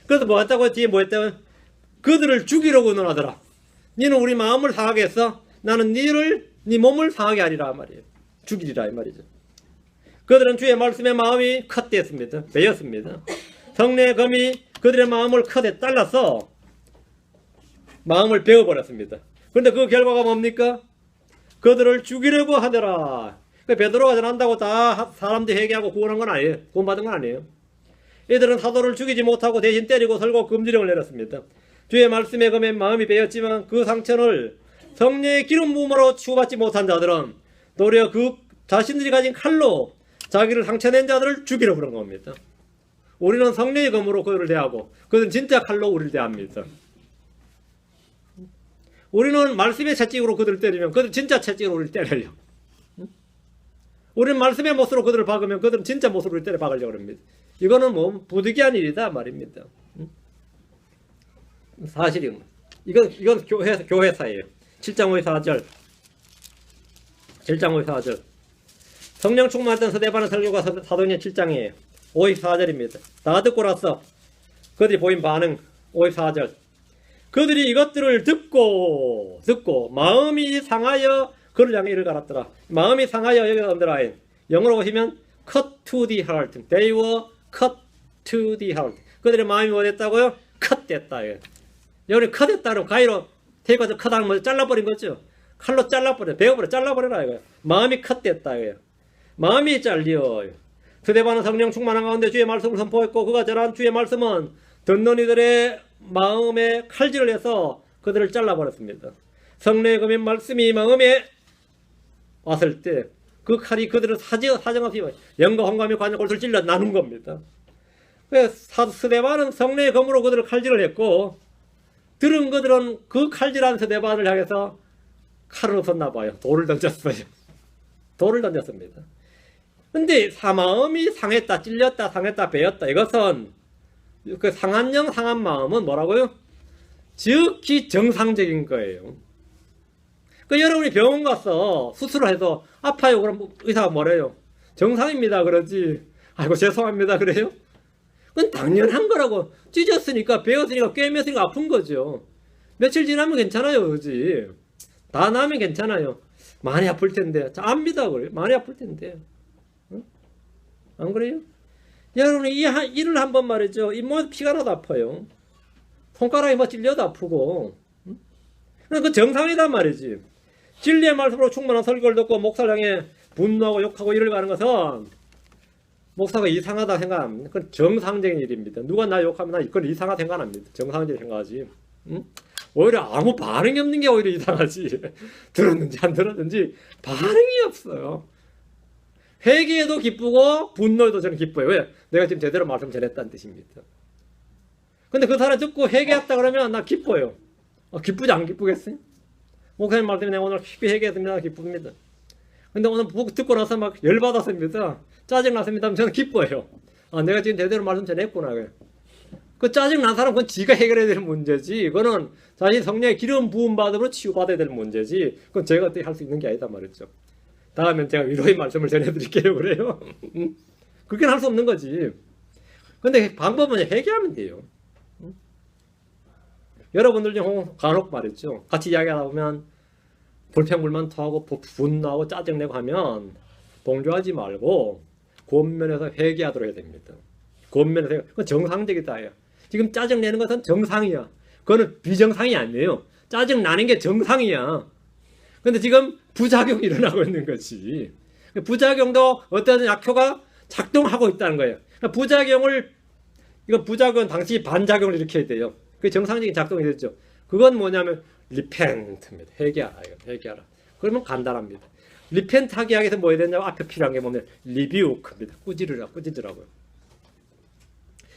그래서 뭐 했다고? 뒤에 뭐 했다고? 그들을 죽이려고 논하더라. 너는 우리 마음을 상하게 했어? 나는 네 몸을 상하게 하리라 말이에요. 죽이리라 이 말이죠. 그들은 주의 말씀에 마음이 컷됐습니다. 베였습니다. 성령의 검이 그들의 마음을 컷에 잘라서 마음을 베어버렸습니다. 그런데 그 결과가 뭡니까? 그들을 죽이려고 하더라. 베드로가 전한다고 다 사람들이 회개하고 구원한 건 아니에요. 구원받은 건 아니에요. 이들은 사도를 죽이지 못하고 대신 때리고 설고 금지령을 내렸습니다. 주의 말씀에 검에 마음이 베였지만 그 상처를 성령의 기름 부음으로 치유받지 못한 자들은 도리어 그 자신들이 가진 칼로 자기를 상처낸 자들을 죽이려고 그런 겁니다. 우리는 성령의 검으로 그들을 대하고 그들은 진짜 칼로 우리를 대합니다. 우리는 말씀의 채찍으로 그들을 때리면 그들은 진짜 채찍으로 우리를 때려요. 우리는 말씀의 못으로 그들을 박으면 그들은 진짜 못으로 우리를 때려 박으려고 합니다. 이거는 뭐 부득이한 일이다 말입니다. 사실이요. 이건 교회사예요. 7장 54절. 7장 54절. 성령 충만했던 스데반의 설교가 사도행전 7장이에요. 54절입니다. 다 듣고 나서 그들이 보인 반응 54절. 그들이 이것들을 듣고 마음이 상하여 그를 향해 이를 갈았더라. 마음이 상하여 여기다 언더라인. 영어로 보시면 cut to the heart. They were cut to the heart. 그들의 마음이 뭐 됐다고요? cut 됐다. 여기 cut 됐다 그러면 가위로 테이크해서 컷하는 거죠. 잘라버린 거죠. 칼로 잘라버려. 베어버려. 잘라버려라 이거예요. 마음이 cut 됐다 이거예요. 마음이 잘려. 스데반은 성령 충만한 가운데 주의 말씀을 선포했고 그가 전한 주의 말씀은 듣는 이들의 마음에 칼질을 해서 그들을 잘라버렸습니다. 성령의 검인 말씀이 마음에 왔을 때 그 칼이 그들을 사정없이 영과 혼감이 관여 골수를 찔러 나눈 겁니다. 그래서 스데반은 성령의 검으로 그들을 칼질을 했고 들은 그들은 그 칼질한 스데반을 향해서 칼을 없었나 봐요. 돌을 던졌어요. 돌을 던졌습니다. 근데 마음이 상했다, 찔렸다, 상했다, 베었다. 이것은 그 상한 영, 상한 마음은 뭐라고요? 지극히 정상적인 거예요. 그 여러분이 병원 가서 수술을 해서 아파요. 그럼 의사가 뭐래요? 정상입니다. 그러지. 아이고 죄송합니다. 그래요? 그건 당연한 거라고. 찢었으니까, 베었으니까, 꿰맸으니까 아픈 거죠. 며칠 지나면 괜찮아요. 그지? 다 나면 괜찮아요. 많이 아플 텐데. 압니다. 그래요. 많이 아플 텐데. 응? 안 그래요? 여러분이 이를 한번 말이죠. 잇몸에서 피가 나도 아파요. 손가락이 뭐 찔려도 아프고. 응? 그 정상이단 말이지. 진리의 말씀으로 충만한 설교를 듣고 목사를 향해 분노하고 욕하고 이를 가는 것은 목사가 이상하다 생각합니다. 그건 정상적인 일입니다. 누가 나 욕하면 나 그건 이상하다 생각합니다. 정상적인 생각하지. 응? 오히려 아무 반응이 없는 게 오히려 이상하지. 들었는지 안 들었는지 반응이 없어요. 회개에도 기쁘고 분노에도 저는 기뻐요. 왜? 내가 지금 제대로 말씀 전했다는 뜻입니다. 근데 그 사람 듣고 회개했다 그러면 나 기뻐요. 기쁘지 안 기쁘겠어요? 목사님 말 때문에 오늘 깊이 회개했습니다. 기쁩니다. 근데 오늘 듣고 나서 막 열받았습니다. 짜증났습니다. 저는 기뻐요. 내가 지금 제대로 말씀 전했구나. 그 짜증난 사람은 그건 지가 해결해야 될 문제지. 이거는 자신 성령의 기름 부음 받음으로 치유받아야 될 문제지. 그건 제가 어떻게 할 수 있는 게 아니다 말이죠. 다음엔 제가 위로의 말씀을 전해드릴게요. 그래요? 그렇게는 할 수 없는 거지. 근데 방법은 회개하면 돼요. 여러분들 중 간혹 말이죠. 같이 이야기하다 보면 불평불만 토하고 분노하고 짜증내고 하면 동조하지 말고 권면해서 회개하도록 해야 됩니다. 권면해서 그건 정상적이다. 지금 짜증내는 것은 정상이야. 그거는 비정상이 아니에요. 짜증나는 게 정상이야. 근데 지금 부작용이 일어나고 있는 거지. 부작용도 어떤 약효가 작동하고 있다는 거예요. 그러니까 부작용 당시 반작용을 일으켜야 돼요. 그게 정상적인 작동이 됐죠. 그건 뭐냐면 리펜트입니다. 회개하라. 회개하라. 그러면 간단합니다. 리펜트 하기 위해서 뭐 해야 되냐면 앞에 필요한 게 뭐냐면 리뷰크입니다. 꾸짖으라고요.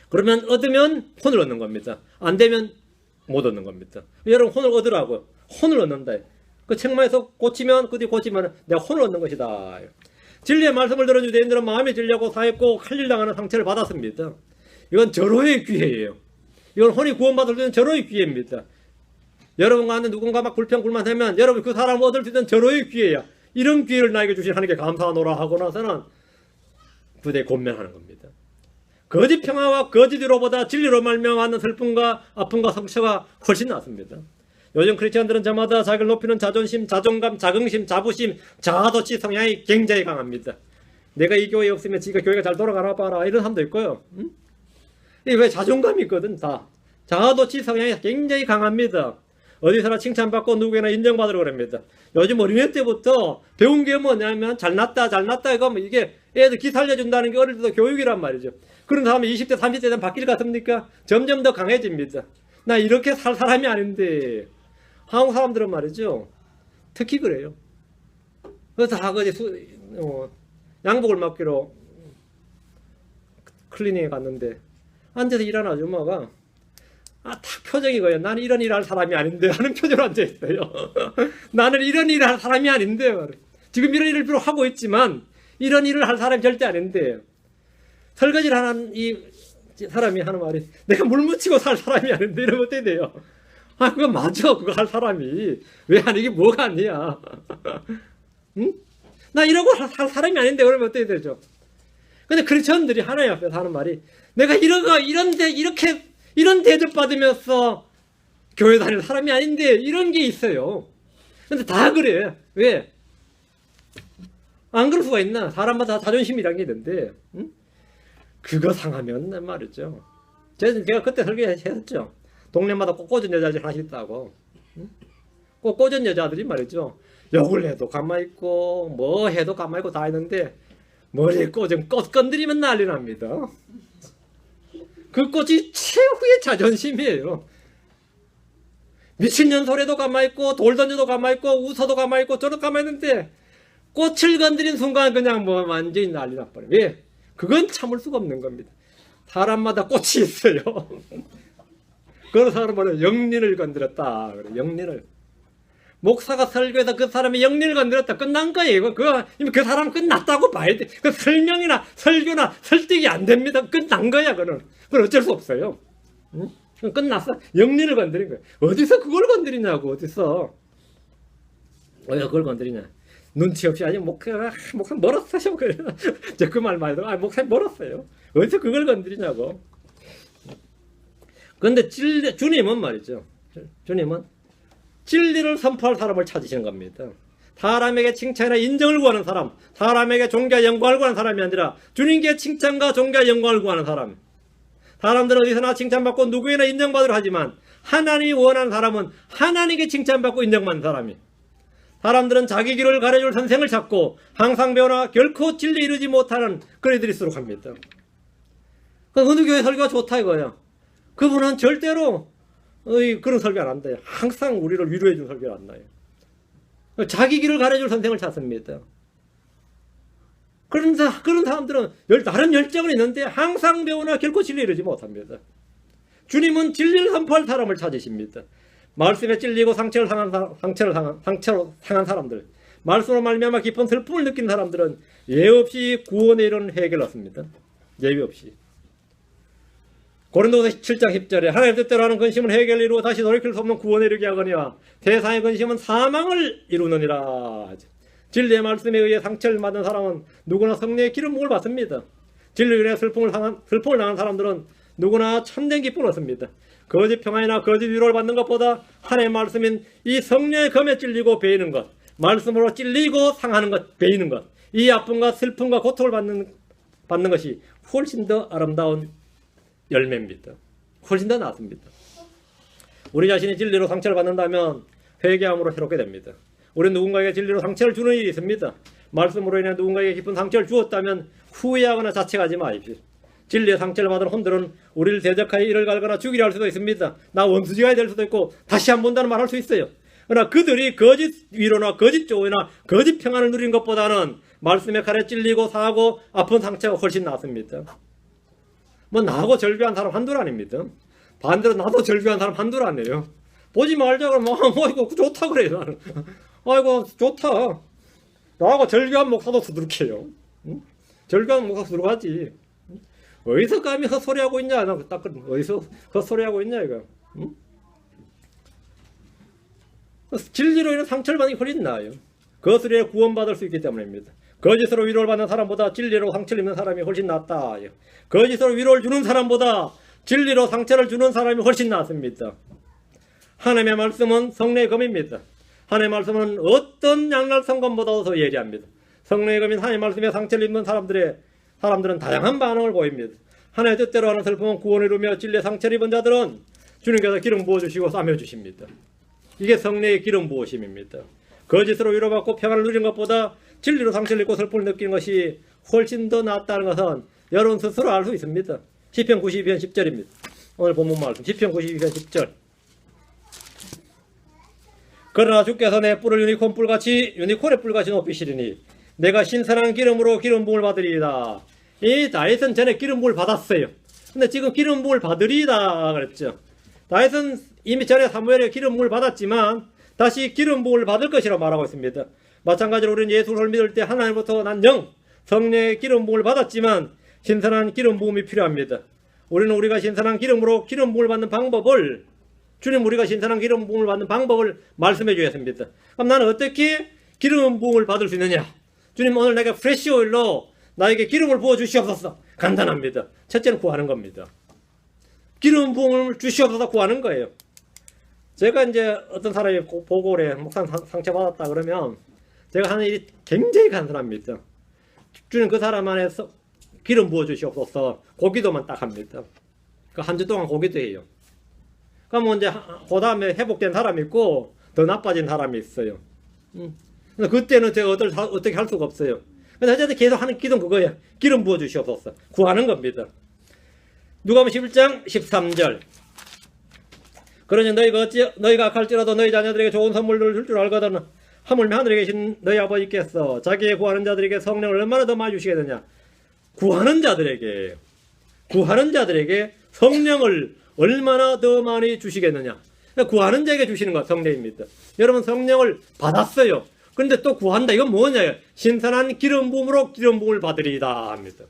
그러면 얻으면 혼을 얻는 겁니다. 안 되면 못 얻는 겁니다. 여러분 혼을 얻으라고요. 혼을 얻는다. 그 책망에서 고치면 그 뒤 고치면 내가 혼을 얻는 것이다. 진리의 말씀을 들은 유대인들은 마음이 찔려고 사했고 칼릴당하는 상처를 받았습니다. 이건 절호의 기회예요. 이건 혼이 구원받을 수 있는 절호의 기회입니다. 여러분과 하는 누군가 막 불평불만 하면 여러분 그 사람을 얻을 수 있는 절호의 기회야. 이런 기회를 나에게 주신 하나님께 감사하노라 하고 나서는 부대에 권면하는 겁니다. 거짓 평화와 거짓 위로보다 진리로 말미암아 슬픔과 아픔과 상처가 훨씬 낫습니다. 요즘 크리스천들은 저마다 자기를 높이는 자존심, 자존감, 자긍심, 자부심, 자아도취 성향이 굉장히 강합니다. 내가 이 교회에 없으면 지가 교회가 잘 돌아가나 봐라 이런 사람도 있고요. 응? 이게 왜 자존감이 있거든 다. 자아도취 성향이 굉장히 강합니다. 어디서나 칭찬받고 누구에나 인정받으려고 그럽니다. 요즘 어린애 때부터 배운 게 뭐냐면 잘났다 이거 뭐 이게 애들 기 살려준다는 게 어릴 때도 교육이란 말이죠. 그런 사람이 20대 30대 되면 바뀔 것 같습니까? 점점 더 강해집니다. 나 이렇게 살 사람이 아닌데. 한국 사람들은 말이죠. 특히 그래요. 그래서 다 양복을 맡기로 클리닉에 갔는데 앉아서 일하는 아줌마가 딱 표정이 거예요. 나는 이런 일을 할 사람이 아닌데 하는 표정으로 앉아있어요. 나는 이런 일을 할 사람이 아닌데 지금 이런 일을 비록 하고 있지만 이런 일을 할 사람이 절대 아닌데 설거지를 하는 이 사람이 하는 말이 내가 물 묻히고 살 사람이 아닌데 이러면 어떻게 돼요? 아, 그거 맞아. 그거 할 사람이. 왜 하는 게 뭐가 아니야. 응? 나 이러고 할 사람이 아닌데 그러면 어떻게 되죠? 근데 크리스천들이 하나님 앞에서 하는 말이 내가 이런 대접받으면서 교회 다닐 사람이 아닌데 이런 게 있어요. 근데 다 그래. 왜? 안 그럴 수가 있나? 사람마다 자존심이란 게 있는데, 응? 그거 상하면 말이죠. 제가 그때 설교했죠. 동네마다 꽃꽂은 여자들이 하나씩 있다고. 응? 꽃꽂은 여자들이 말이죠. 욕을 해도 가만히 있고 뭐 해도 가만히 있고 다 했는데 머리에 꽂은 꽃 건드리면 난리 납니다. 그 꽃이 최후의 자존심이에요. 미친년 소리도 가만히 있고 돌 던져도 가만히 있고 웃어도 가만히 있고 저도 가만히 있는데 꽃을 건드린 순간 그냥 뭐 완전히 난리 나버려요. 왜? 그건 참을 수가 없는 겁니다. 사람마다 꽃이 있어요. 그런 사람은 영린을 건드렸다. 그래, 영린을. 목사가 설교해서 그 사람이 영린을 건드렸다. 끝난 거예요. 그 사람 끝났다고 봐야 돼. 그 설명이나 설교나 설득이 안 됩니다. 끝난 거야, 그건 어쩔 수 없어요. 응? 끝났어. 영린을 건드린 거야. 어디서 그걸 건드리냐고, 어디서. 왜 그걸 건드리냐. 눈치 없이 아직 목사 멀었어요. 저 그 말 말도 목사 멀었어요. 어디서 그걸 건드리냐고. 그런데 주님은 말이죠. 주님은 진리를 선포할 사람을 찾으시는 겁니다. 사람에게 칭찬이나 인정을 구하는 사람, 사람에게 존귀와 영광을 구하는 사람이 아니라 주님께 칭찬과 존귀와 영광을 구하는 사람. 사람들은 어디서나 칭찬받고 누구에나 인정받으려 하지만 하나님이 원하는 사람은 하나님께 칭찬받고 인정받는 사람이. 사람들은 자기 길을 가려줄 선생을 찾고 항상 배우나 결코 진리에 이르지 못하는 그리들일수록 합니다. 어느 교회 설교가 좋다 이거야. 그분은 절대로 그런 설교 안 한다. 항상 우리를 위로해 줄 설교를 안 나요. 자기 길을 가려줄 선생을 찾습니다. 그런 사람들은 다른 열정은 있는데 항상 배우나 결코 진리에 이르지 못합니다. 주님은 진리를 선포할 사람을 찾으십니다. 말씀에 찔리고 상처로 상한 사람들, 말씀으로 말미암아 깊은 슬픔을 느낀 사람들은 예외 없이 구원에 이르는 회개를 얻습니다. 예외 없이. 고린도서 7장 10절에 하나님 뜻대로 하는 근심은 회개를 이루어 다시 돌이킬 수 없는 구원에 이르게 하거니와 세상의 근심은 사망을 이루느니라. 진리의 말씀에 의해 상처를 받은 사람은 누구나 성령의 기름 부음을 받습니다. 진리에 의해 슬픔을 당한 사람들은 누구나 참된 기쁨을 얻습니다. 거짓 평안이나 거짓 위로를 받는 것보다 하나님의 말씀인 이 성령의 검에 찔리고 베이는 것, 말씀으로 찔리고 상하는 것, 베이는 것, 이 아픔과 슬픔과 고통을 받는 것이 훨씬 더 아름다운 열매입니다. 훨씬 더 낫습니다. 우리 자신이 진리로 상처를 받는다면 회개함으로 새롭게 됩니다. 우리는 누군가에게 진리로 상처를 주는 일이 있습니다. 말씀으로 인해 누군가에게 깊은 상처를 주었다면 후회하거나 자책하지 마십시오. 진리의 상처를 받은 혼들은 우리를 대적하여 이를 갈거나 죽이려 할 수도 있습니다. 나 원수지가 될 수도 있고 다시 한 번 더 말할 수 있어요. 그러나 그들이 거짓 위로나 거짓 조언이나 거짓 평안을 누린 것보다는 말씀의 칼에 찔리고 상하고 아픈 상처가 훨씬 낫습니다. 뭐 나하고 절교한 사람 한둘 아닙니다. 반대로 나도 절교한 사람 한둘 아니에요. 보지 말자 그러면 이거 좋다 그래 나는. 아이고 좋다. 나하고 절교한 목사도 수두룩해요. 응? 절교한 목사 수두룩하지. 어디서 감히 헛소리하고 있냐? 딱 어디서 헛소리하고 있냐 이거. 응? 진리로 인해 상처를 받는 게 훨씬 나아요. 그것으로 인해 구원받을 수 있기 때문입니다. 거짓으로 위로를 받는 사람보다 진리로 상처를 입는 사람이 훨씬 낫다. 거짓으로 위로를 주는 사람보다 진리로 상처를 주는 사람이 훨씬 낫습니다. 하나님의 말씀은 성령의 검입니다. 하나님의 말씀은 어떤 양날 성검보다도 더 예리합니다. 성령의 검인 하나님의 말씀에 상처를 입는 사람들은 다양한 반응을 보입니다. 하나님의 뜻대로 하는 슬픔은 구원을 이루며 진리의 상처를 입은 자들은 주님께서 기름 부어주시고 싸매주십니다. 이게 성령의 기름 부으심입니다. 거짓으로 위로받고 평안을 누리는 것보다 진리로 상처를 입고 슬픔을 느끼는 것이 훨씬 더 낫다는 것은 여러분 스스로 알 수 있습니다. 시편 92편 10절입니다. 오늘 본문 말씀 시편 92편 10절. 그러나 주께서 내 뿔을 유니콘의 뿔같이 높이시리니 내가 신선한 기름으로 기름 부음을 받으리이다. 이 다윗은 전에 기름 부음을 받았어요. 근데 지금 기름 부음을 받으리이다 그랬죠. 다윗은 이미 전에 사무엘에 기름 부음을 받았지만 다시 기름 부음을 받을 것이라고 말하고 있습니다. 마찬가지로 우리는 예수를 믿을 때 하나님부터 난 영, 성령의 기름 부음을 받았지만 신선한 기름 부음이 필요합니다. 우리는 우리가 신선한 기름으로 기름 부음을 받는 방법을 주님 우리가 신선한 기름 부음을 받는 방법을 말씀해 주셨습니다. 그럼 나는 어떻게 기름 부음을 받을 수 있느냐? 주님 오늘 내가 프레시 오일로 나에게 기름을 부어 주시옵소서. 간단합니다. 첫째는 구하는 겁니다. 기름 부음을 주시옵소서 구하는 거예요. 제가 이제 어떤 사람이 보고 그래 목사 상처 받았다 그러면 제가 하는 일이 굉장히 간단합니다. 주님 그 사람 안에서 기름 부어 주시옵소서. 고기도만 딱 합니다. 그 한 주 동안 고기도 해요. 그러면 이제 그 다음에 회복된 사람이 있고 더 나빠진 사람이 있어요. 근데 그때는 제가 어떻게 할 수가 없어요. 근데 어쨌든 계속 하는 기도는 그거예요. 기름 부어 주시옵소서. 구하는 겁니다. 누가복음 11장 13절. 그러니 너희가 악할지라도 너희 자녀들에게 좋은 선물들을 줄 줄 알거든 하물며 하늘에 계신 너희 아버지께서 자기의 구하는 자들에게 성령을 얼마나 더 많이 주시겠느냐. 구하는 자들에게 성령을 얼마나 더 많이 주시겠느냐. 구하는 자에게 주시는 것 성령입니다. 여러분 성령을 받았어요. 그런데 또 구한다. 이건 뭐냐? 신선한 기름 부음으로 기름 부음을 받으리이다 합니다.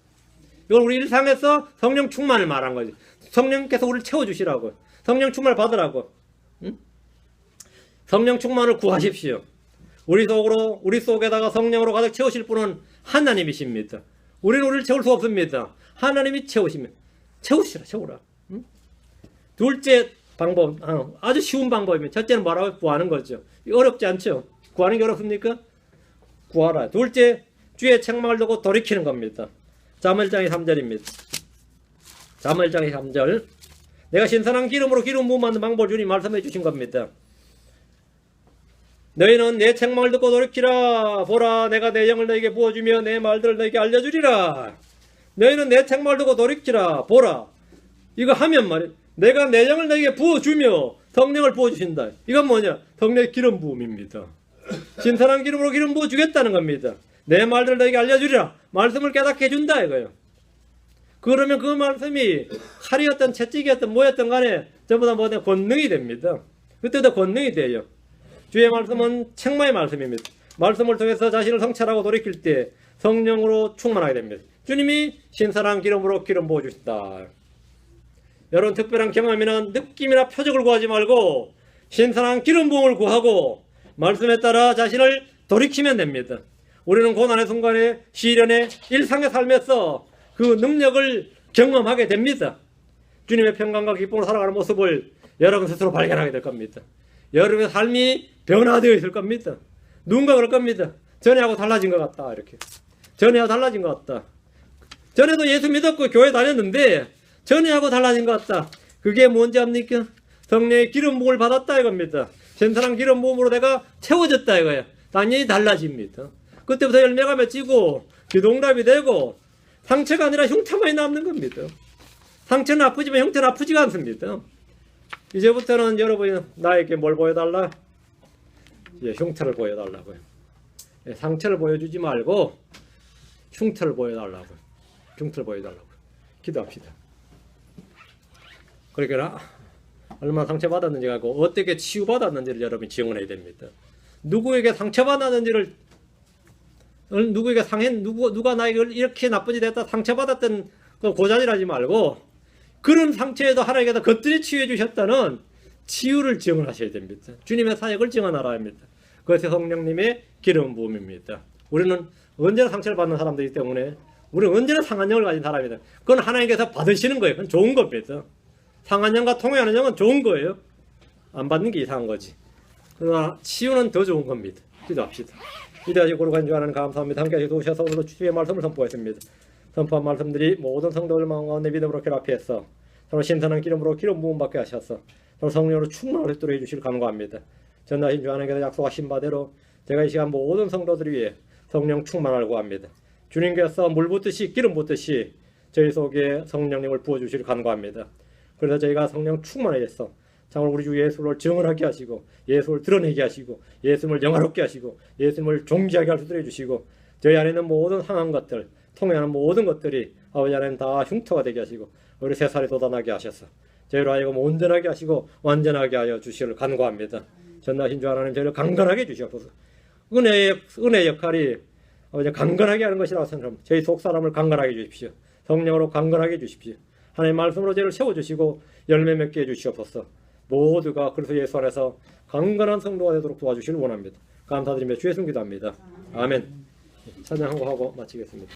이건 우리 일상에서 성령 충만을 말한 거지. 성령께서 우리를 채워주시라고. 성령 충만을 받으라고. 응? 성령 충만을 구하십시오. 우리 속에다가 성령으로 가득 채우실 분은 하나님이십니다. 우리를 채울 수 없습니다. 하나님이 채우시면 채우라. 응? 둘째 방법, 아주 쉬운 방법입니다. 첫째는 뭐라고? 구하는 거죠. 어렵지 않죠? 구하는 게 어렵습니까? 구하라. 둘째, 주의 책망을 두고 돌이키는 겁니다. 사무엘장의 3절입니다. 사무엘장의 3절. 내가 신선한 기름으로 기름 부음 받는 방법을 주님 말씀해 주신 겁니다. 너희는 내 책망을 듣고 돌이키라. 보라, 내가 내 영을 너희에게 부어주며 내 말들을 너희에게 알려주리라. 너희는 내 책망을 듣고 돌이키라. 보라. 이거 하면 말이야. 내가 내 영을 너희에게 부어주며 성령을 부어주신다. 이건 뭐냐? 성령의 기름 부음입니다. 신선한 기름으로 기름 부어주겠다는 겁니다. 내 말들을 너희에게 알려주리라. 말씀을 깨닫게 해준다 이거예요. 그러면 그 말씀이 칼이었던 채찍이었던 뭐였던 간에 전부 다 뭐든 권능이 됩니다. 그때도 권능이 돼요. 주의 말씀은 책망의 말씀입니다. 말씀을 통해서 자신을 성찰하고 돌이킬 때 성령으로 충만하게 됩니다. 주님이 신선한 기름으로 기름 부어주신다. 여러분 특별한 경험이나 느낌이나 표적을 구하지 말고 신선한 기름 부음을 구하고 말씀에 따라 자신을 돌이키면 됩니다. 우리는 고난의 순간에 시련의 일상의 삶에서 그 능력을 경험하게 됩니다. 주님의 평강과 기쁨으로 살아가는 모습을 여러분 스스로 발견하게 될 겁니다. 여러분의 삶이 변화되어 있을 겁니다. 누군가 그럴 겁니다. 전에하고 달라진 것 같다. 이렇게 전에하고 달라진 것 같다. 전에도 예수 믿었고 교회 다녔는데 전에하고 달라진 것 같다. 그게 뭔지 압니까? 성령의 기름 부음을 받았다 이겁니다. 신선한 기름 부음으로 내가 채워졌다 이거야. 당연히 달라집니다. 그때부터 열매가 맺히고 기동답이 되고 상처가 아니라 흉터만이 남는 겁니다. 상처는 아프지만 형태는 아프지가 않습니다. 이제부터는 여러분이 나에게 뭘 보여달라? 예, 흉터를 보여달라고요. 예, 상처를 보여주지 말고 흉터를 보여달라고요. 흉터를 보여달라고요. 기도합시다. 그러니까 얼마나 상처받았는지 하고 어떻게 치유받았는지를 여러분이 증언해야 됩니다. 누구에게 상처받았는지를 누구에게 누가 나에게 이렇게 나쁜 일이 됐다 상처받았던 그 고자질하지 말고 그런 상처에도 하나님께서 겉들이 치유해 주셨다는 치유를 증언하셔야 됩니다. 주님의 사역을 증언하라 합니다. 그것이 성령님의 기름 부음입니다. 우리는 언제나 상처를 받는 사람들이기 때문에 우리는 언제나 상한 영을 가진 사람이다. 그건 하나님께서 받으시는 거예요. 그건 좋은 겁니다. 상한 영과 통회하는 영은 좋은 거예요. 안 받는 게 이상한 거지. 그러나 치유는 더 좋은 겁니다. 기도합시다. 이대하시 고르간 주 하나님 감사합니다. 함께 하시고 오셔서 오늘도 주의 말씀을 선포했습니다. 선포한 말씀들이 모든 성도들 마음 가운데 믿음으로 결합해서 서로 신선한 기름으로 기름 부음 받게 하셔서 서로 성령으로 충만할 수 있도록 해주실 간구합니다. 전하신 주 하나님께서 약속하신 바대로 제가 이 시간 모든 성도들 위해 성령 충만하려고 합니다. 주님께서 물 붓듯이 기름 붓듯이 저희 속에 성령님을 부어주실 간구합니다. 그래서 저희가 성령 충만해서 참으로 우리 주 예수를 증언하게 하시고 예수를 드러내게 하시고 예수님을 영화롭게 하시고 예수님을 존귀하게 할 수 있도록 해주시고 저희 안에 있는 모든 상한 것들 통해하는 모든 것들이 아버지 하나님 다 흉터가 되게 하시고 우리 새살이 돋아나게 하셔서 저희로 하여금 온전하게 하시고 완전하게 하여 주시기를 간구합니다. 전하신 주 하나님 저희를 강건하게 해주시옵소서. 은혜의 역할이 아버지 강건하게 하는 것이라고 생각합니다. 저희 속사람을 강건하게 해주십시오. 성령으로 강건하게 해주십시오. 하나님 말씀으로 저희를 세워주시고 열매 맺게 해주시옵소서. 모두가 그리스도 예수 안에서 강건한 성도가 되도록 도와주시길 원합니다. 감사드리며 주의 승 기도합니다. 아멘. 찬양 한 곡 하고 마치겠습니다.